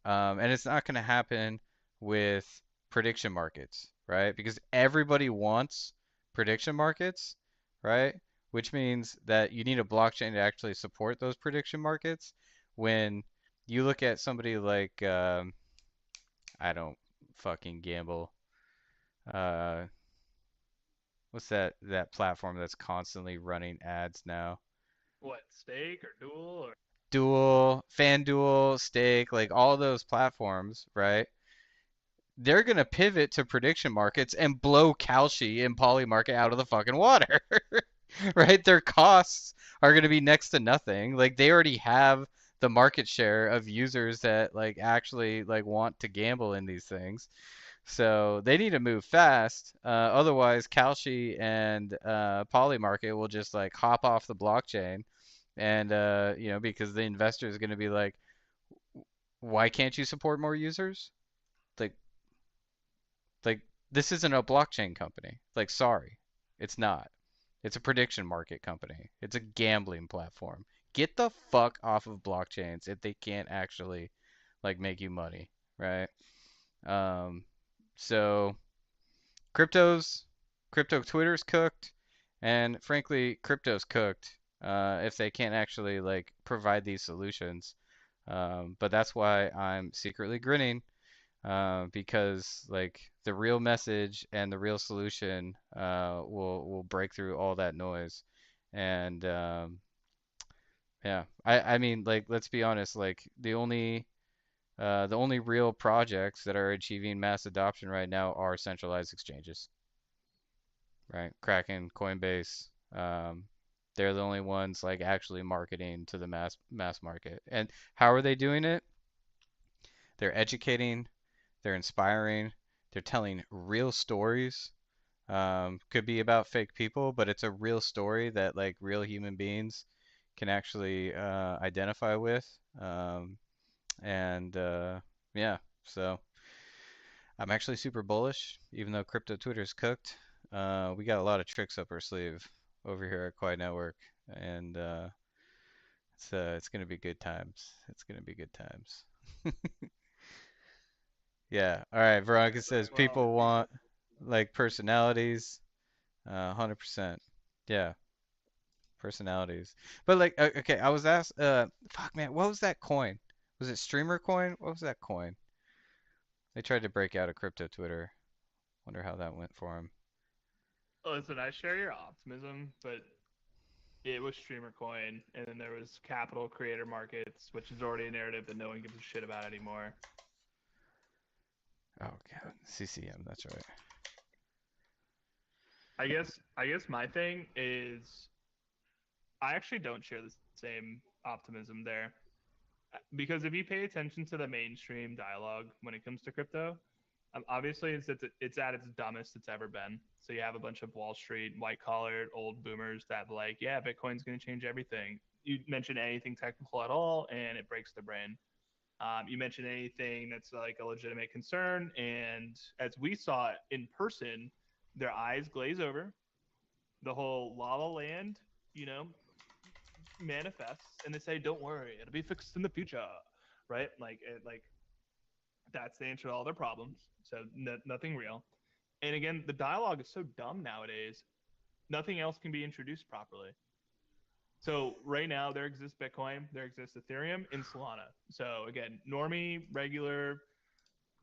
And it's not going to happen with prediction markets, right? Because everybody wants prediction markets, right? Which means that you need a blockchain to actually support those prediction markets. When you look at somebody like, I don't fucking gamble. Uh, what's that platform that's constantly running ads now? What, Stake or Duel or Duel, FanDuel, Stake, like all those platforms, right? They're gonna pivot to prediction markets and blow Kalshi and Polymarket out of the fucking water, right? Their costs are gonna be next to nothing. Like they already have the market share of users that like actually like want to gamble in these things. So they need to move fast. Otherwise, Kalshi and Polymarket will just like hop off the blockchain, and because the investor is going to be like, why can't you support more users? Like, like this isn't a blockchain company. Like, sorry, it's not. It's a prediction market company. It's a gambling platform. Get the fuck off of blockchains if they can't actually like make you money, right? Um, so crypto's crypto Twitter's cooked, and frankly, crypto's cooked if they can't actually like provide these solutions. But that's why I'm secretly grinning because like the real message and the real solution will break through all that noise. And yeah, I mean like let's be honest, like the only real projects that are achieving mass adoption right now are centralized exchanges, right? Kraken, Coinbase, they're the only ones like actually marketing to the mass market. And how are they doing it? They're educating, they're inspiring, they're telling real stories. Could be about fake people, but it's a real story that like real human beings can actually identify with. And yeah, so I'm actually super bullish, even though crypto Twitter's cooked. We got a lot of tricks up our sleeve over here at Quai Network, and it's gonna be good times. It's gonna be good times. Yeah. All right. Veronica says well, people want like personalities. 100%. Yeah, personalities. But like, okay, I was asked. Fuck, man, what was that coin? Was it streamer coin? What was that coin? They tried to break out of crypto Twitter. Wonder how that went for him. listen, I share your optimism, but it was streamer coin, and then there was capital creator markets, which is already a narrative that no one gives a shit about anymore. Oh God, CCM. That's right. I guess my thing is I actually don't share the same optimism there. Because if you pay attention to the mainstream dialogue when it comes to crypto, obviously it's at its dumbest it's ever been. So you have a bunch of Wall Street white collar old boomers that like, yeah, Bitcoin's going to change everything. You mention anything technical at all, and it breaks the brain. You mention anything that's like a legitimate concern, and as we saw it in person, their eyes glaze over. The whole La La Land, you know, manifests, and they say, "Don't worry, it'll be fixed in the future," right? Like that's the answer to all their problems. So nothing real. And again, the dialogue is so dumb nowadays. Nothing else can be introduced properly. So right now there exists Bitcoin, there exists Ethereum, and Solana. So again, normie, regular,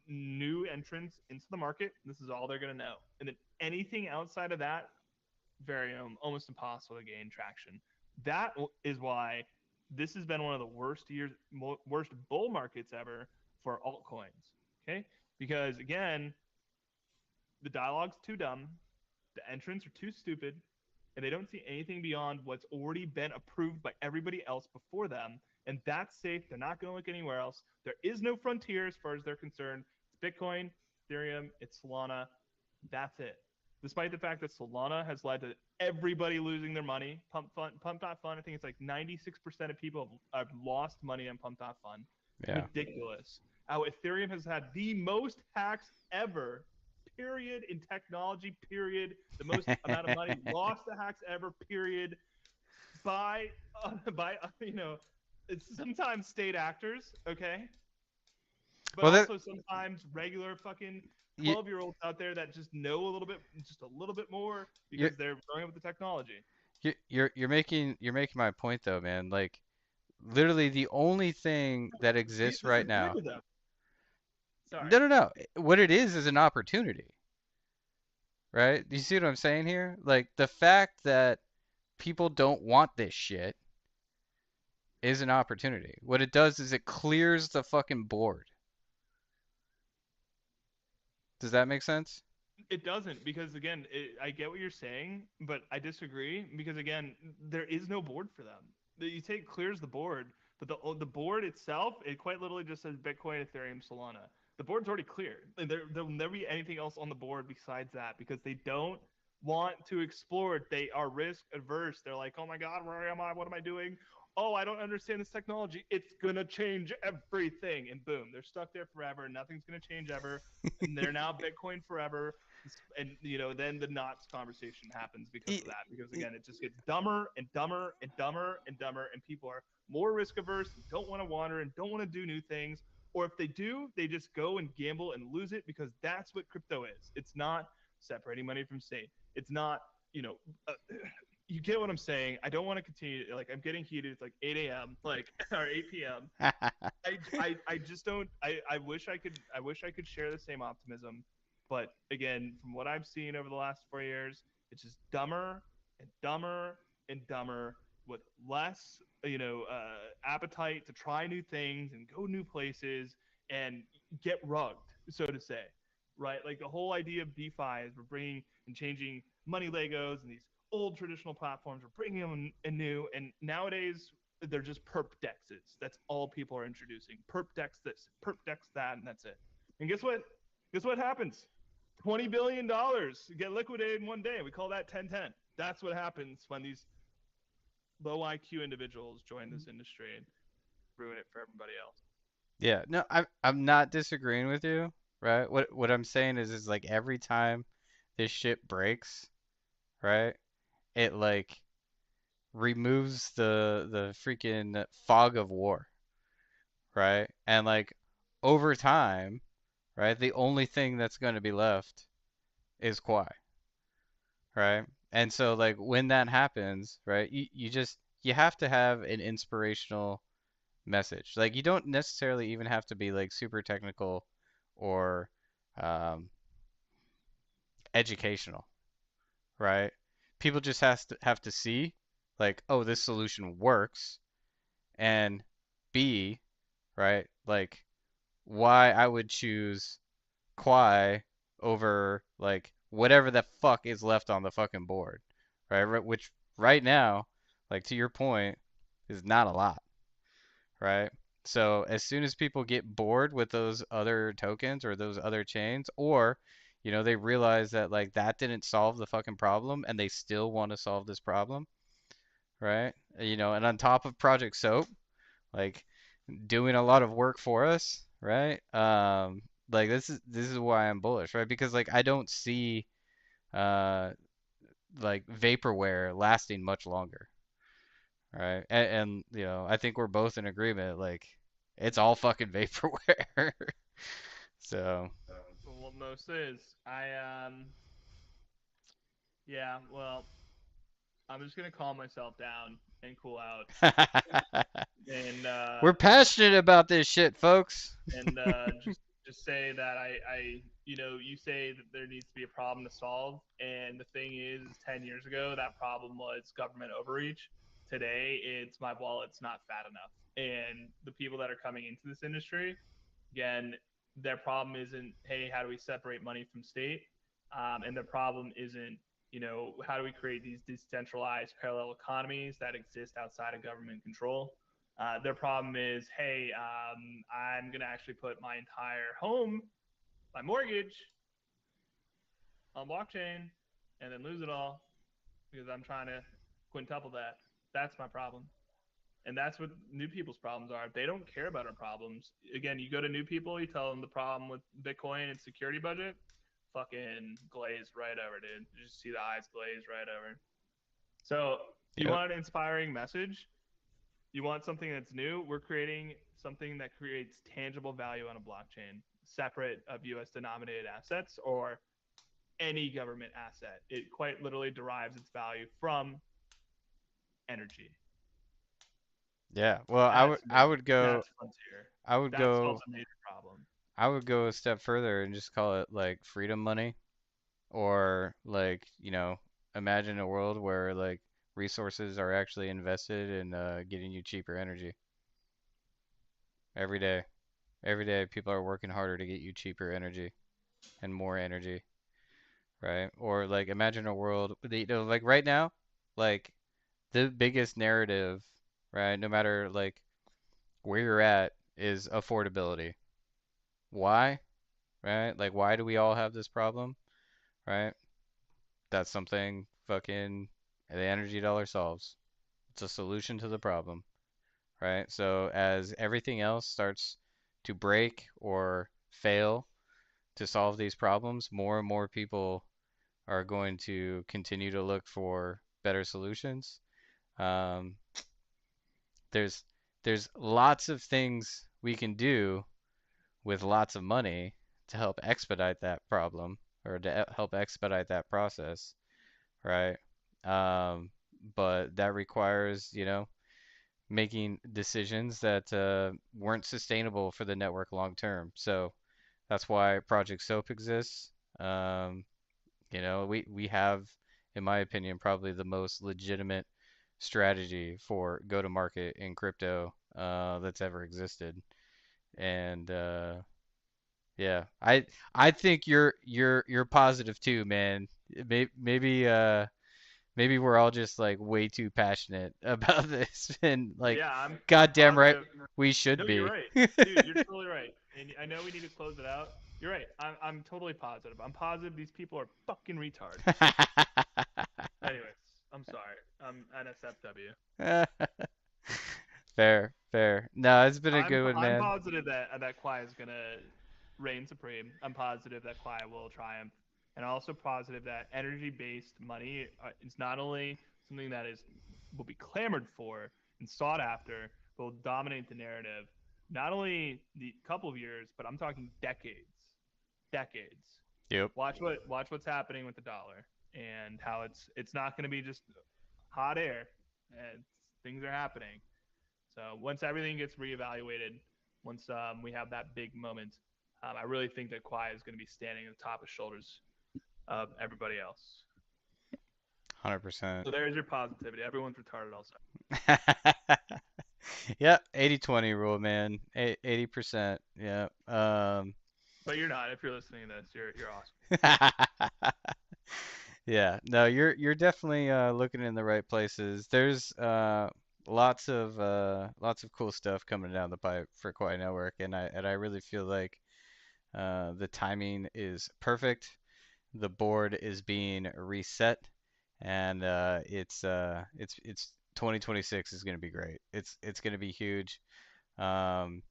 new entrants into the market. This is all they're going to know. And then anything outside of that, very almost impossible to gain traction. That is why this has been one of the worst years, worst bull markets ever for altcoins. Okay, because again, the dialogue's too dumb, the entrants are too stupid, and they don't see anything beyond what's already been approved by everybody else before them. And that's safe. They're not going to look anywhere else. There is no frontier as far as they're concerned. It's Bitcoin, Ethereum, it's Solana. That's it. Despite the fact that Solana has led to everybody losing their money, Pump.fun, I think it's like 96% of people have lost money on Pump.fun. Yeah. Ridiculous. How Ethereum has had the most hacks ever, period, in technology, period. The most amount of money lost to hacks ever, period, by, it's sometimes state actors, okay? But Well, that also sometimes regular fucking you, 12-year-olds out there that just know a little bit, just a little bit more you're because they're growing up with the technology. you're making my point though, man. Like literally the only thing that We exists right disagree now. with them. Sorry. No, no, no. What it is an opportunity, right? You see what I'm saying here? Like the fact that people don't want this shit is an opportunity. What it does is it clears the fucking board. Does that make sense? It doesn't because again, I get what you're saying, but I disagree because again, there is no board for them. You take clears the board, but the board itself, it quite literally just says Bitcoin, Ethereum, Solana. The board's already cleared. And there'll never be anything else on the board besides that because they don't want to explore it. They are risk adverse. They're like, oh my god, where am I? What am I doing? Oh, I don't understand this technology. It's gonna change everything, and boom, they're stuck there forever. Nothing's gonna change ever, and they're now Bitcoin forever, and then the knots conversation happens because Y- of that, because y- again it just gets dumber and dumber and dumber and dumber, and people are more risk averse and don't want to wander and don't want to do new things, or if they do, they just go and gamble and lose it because that's what crypto is. It's not separating money from state. It's not, you know uh, you get what I'm saying. I don't want to continue, like, I'm getting heated. It's like 8 a.m, like, or 8 p.m. I just don't. I wish I could share the same optimism, but again, from what I've seen over the last 4 years, it's just dumber and dumber and dumber with less, appetite to try new things and go new places and get rugged, so to say, right? Like the whole idea of DeFi is we're bringing and changing money Legos and these old traditional platforms. We're bringing them in new, and nowadays they're just perp dexes. That's all people are introducing. Perp dex this, perp dex that, and that's it. And guess what? Guess what happens? $20 billion get liquidated in one day. We call that 10-10. That's what happens when these low IQ individuals join this industry and ruin it for everybody else. Yeah, no, I'm not disagreeing with you, right? What I'm saying is like every time this shit breaks, right? It like removes the freaking fog of war, right? And like over time, right? The only thing that's going to be left is Quai, right? And so like when that happens, right? You have to have an inspirational message. Like you don't necessarily even have to be like super technical or um, educational, right? People just have to see like, oh, this solution works, and B, right? Like why I would choose Quai over like whatever the fuck is left on the fucking board, right? Which right now, like to your point, is not a lot, right? So as soon as people get bored with those other tokens or those other chains, or they realize that like that didn't solve the fucking problem and they still want to solve this problem, right? And on top of Project Soap, like doing a lot of work for us, right? Like this is why I'm bullish, right? Because like I don't see uh like vaporware lasting much longer, right? And I think we're both in agreement, like it's all fucking vaporware. So, Well, most is. Yeah, well, I'm just gonna calm myself down. and cool out. And We're passionate about this shit, folks. just say that you say that there needs to be a problem to solve, and the thing is 10 years ago that problem was government overreach. Today it's my wallet's not fat enough, and the people that are coming into this industry, again, their problem isn't, hey, how do we separate money from state, and their problem isn't, how do we create these decentralized parallel economies that exist outside of government control. Their problem is, hey, I'm going to actually put my entire home, my mortgage, on blockchain and then lose it all because I'm trying to quintuple that. That's my problem. And that's what new people's problems are. They don't care about our problems. Again, you go to new people, you tell them the problem with Bitcoin and security budget, fucking glazed right over, dude. You just see the eyes glazed right over. So you Yep. want an inspiring message? You want something that's new? We're creating something that creates tangible value on a blockchain, separate of US denominated assets or any government asset. It quite literally derives its value from energy. Yeah. Well, That's I new. would go That's frontier. I would That solves go a major problem. I would go a step further and just call it like freedom money, or like, imagine a world where like resources are actually invested in getting you cheaper energy every day. Every day people are working harder to get you cheaper energy and more energy, right? Or like imagine a world that, like right now, like the biggest narrative, right? No matter like where you're at is affordability. Why? Right? Like why do we all have this problem? Right? That's something fucking the energy dollar solves. It's a solution to the problem, right? So as everything else starts to break or fail to solve these problems, more and more people are going to continue to look for better solutions. Um, there's there's lots of things we can do with lots of money to help expedite that problem or to help expedite that process, right? Um, but that requires, making decisions that weren't sustainable for the network long term. So that's why Project SOAP exists. Um, we have, in my opinion, probably the most legitimate strategy for go to market in crypto that's ever existed. And yeah, I think you're positive too, man. Maybe we're all just like way too passionate about this, and like, Yeah, I'm goddamn right, positive. we should No, you're be. right, dude. You're totally right. And I know we need to close it out. You're right. I'm totally positive. I'm positive these people are fucking retards. Anyways, I'm sorry. I'm NSFW. Fair, fair. No, it's been a good one, I'm man. positive that Quai is gonna reign supreme. I'm positive that Quai will triumph, and also positive that energy-based money is not only something that is will be clamored for and sought after, but will dominate the narrative. Not only the couple of years, but I'm talking decades. Decades. Yep. Watch what's happening with the dollar and how it's not going to be just hot air. It's, things are happening. So once everything gets reevaluated, once we have that big moment, I really think that Kawhi is going to be standing at the top of shoulders of everybody else. 100%. So there's your positivity. Everyone's retarded also. Yep, 80/20 rule, man. 80%. Yeah. But you're not. If you're listening to this, you're awesome. Yeah, no, you're definitely looking in the right places. There's lots of cool stuff coming down the pipe for Quai Network, and I really feel like the timing is perfect. The board is being reset, and it's 2026 is going to be great. It's going to be huge. Um,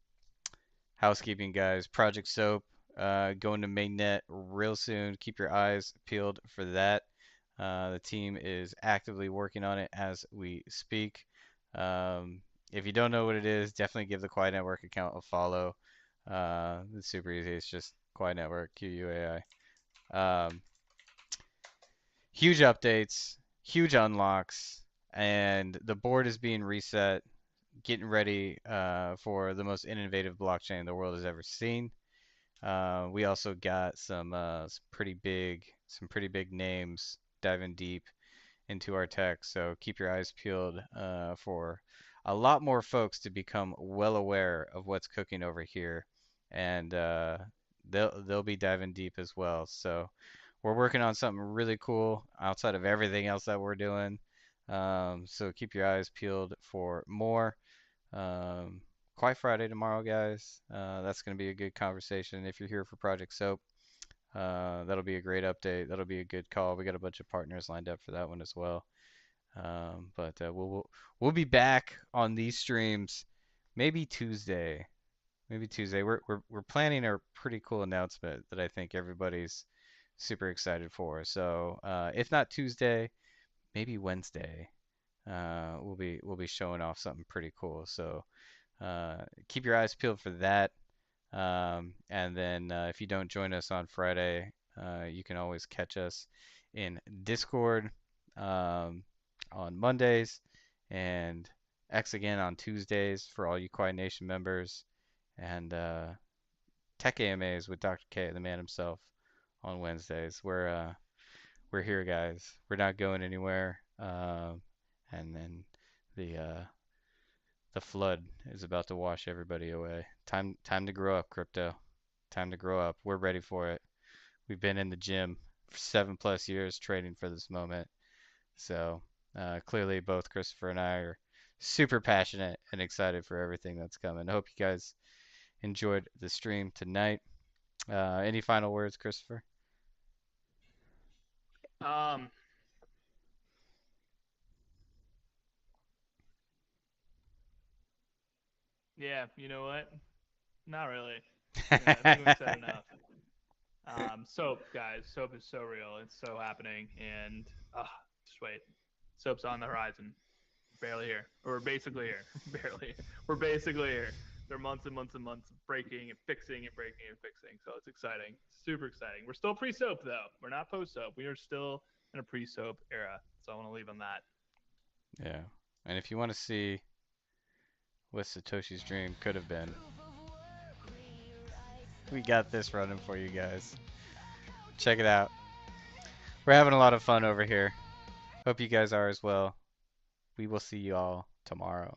Housekeeping, guys. Project Soap going to mainnet real soon. Keep your eyes peeled for that. The team is actively working on it as we speak. If you don't know what it is, definitely give the Quai Network account a follow. It's super easy. It's just Quai Network, QUAI. Huge updates, huge unlocks. and the board is being reset, getting ready for the most innovative blockchain the world has ever seen. We also got some pretty big names diving deep into our tech. So keep your eyes peeled for a lot more folks to become well aware of what's cooking over here, and they'll be diving deep as well. So we're working on something really cool outside of everything else that we're doing. So keep your eyes peeled for more. Um, Quite Friday tomorrow, guys. That's going to be a good conversation. If you're here for Project Soap, that'll be a great update. That'll be a good call. We got a bunch of partners lined up for that one as well. But we'll be back on these streams maybe Tuesday. Maybe Tuesday. We're planning a pretty cool announcement that I think everybody's super excited for. So if not Tuesday, maybe Wednesday. We'll be showing off something pretty cool. So keep your eyes peeled for that. And then if you don't join us on Friday, you can always catch us in Discord um, on Mondays and X again on Tuesdays for all you Quai Nation members, and Tech AMAs with Dr. K, the man himself, on Wednesdays. We're here, guys. We're not going anywhere. And then the the flood is about to wash everybody away. Time to grow up, crypto. Time to grow up. We're ready for it. We've been in the gym for 7+ years training for this moment. So clearly, both Christopher and I are super passionate and excited for everything that's coming. I hope you guys enjoyed the stream tonight. Any final words, Christopher? Um, yeah, you know what? Not really. Yeah, I think we've said enough. Soap, guys, soap is so real. It's so happening, and just wait. Soap's on the horizon. Barely here. Or we're basically here. Barely. We're basically here. There are months and months and months of breaking and fixing and breaking and fixing. So it's exciting. Super exciting. We're still pre-soap though. We're not post-soap. We are still in a pre-soap era. So I want to leave on that. Yeah. And if you want to see what Satoshi's dream could have been, we got this running for you guys. Check it out. We're having a lot of fun over here. Hope you guys are as well. We will see you all tomorrow.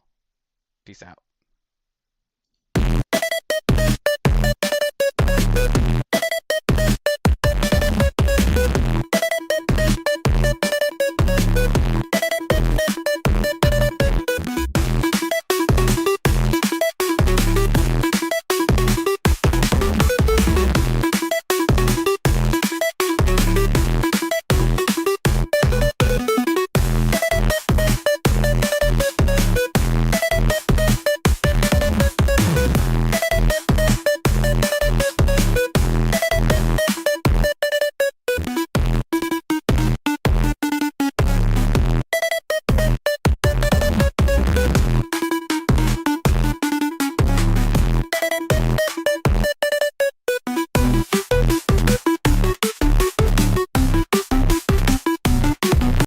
Peace out.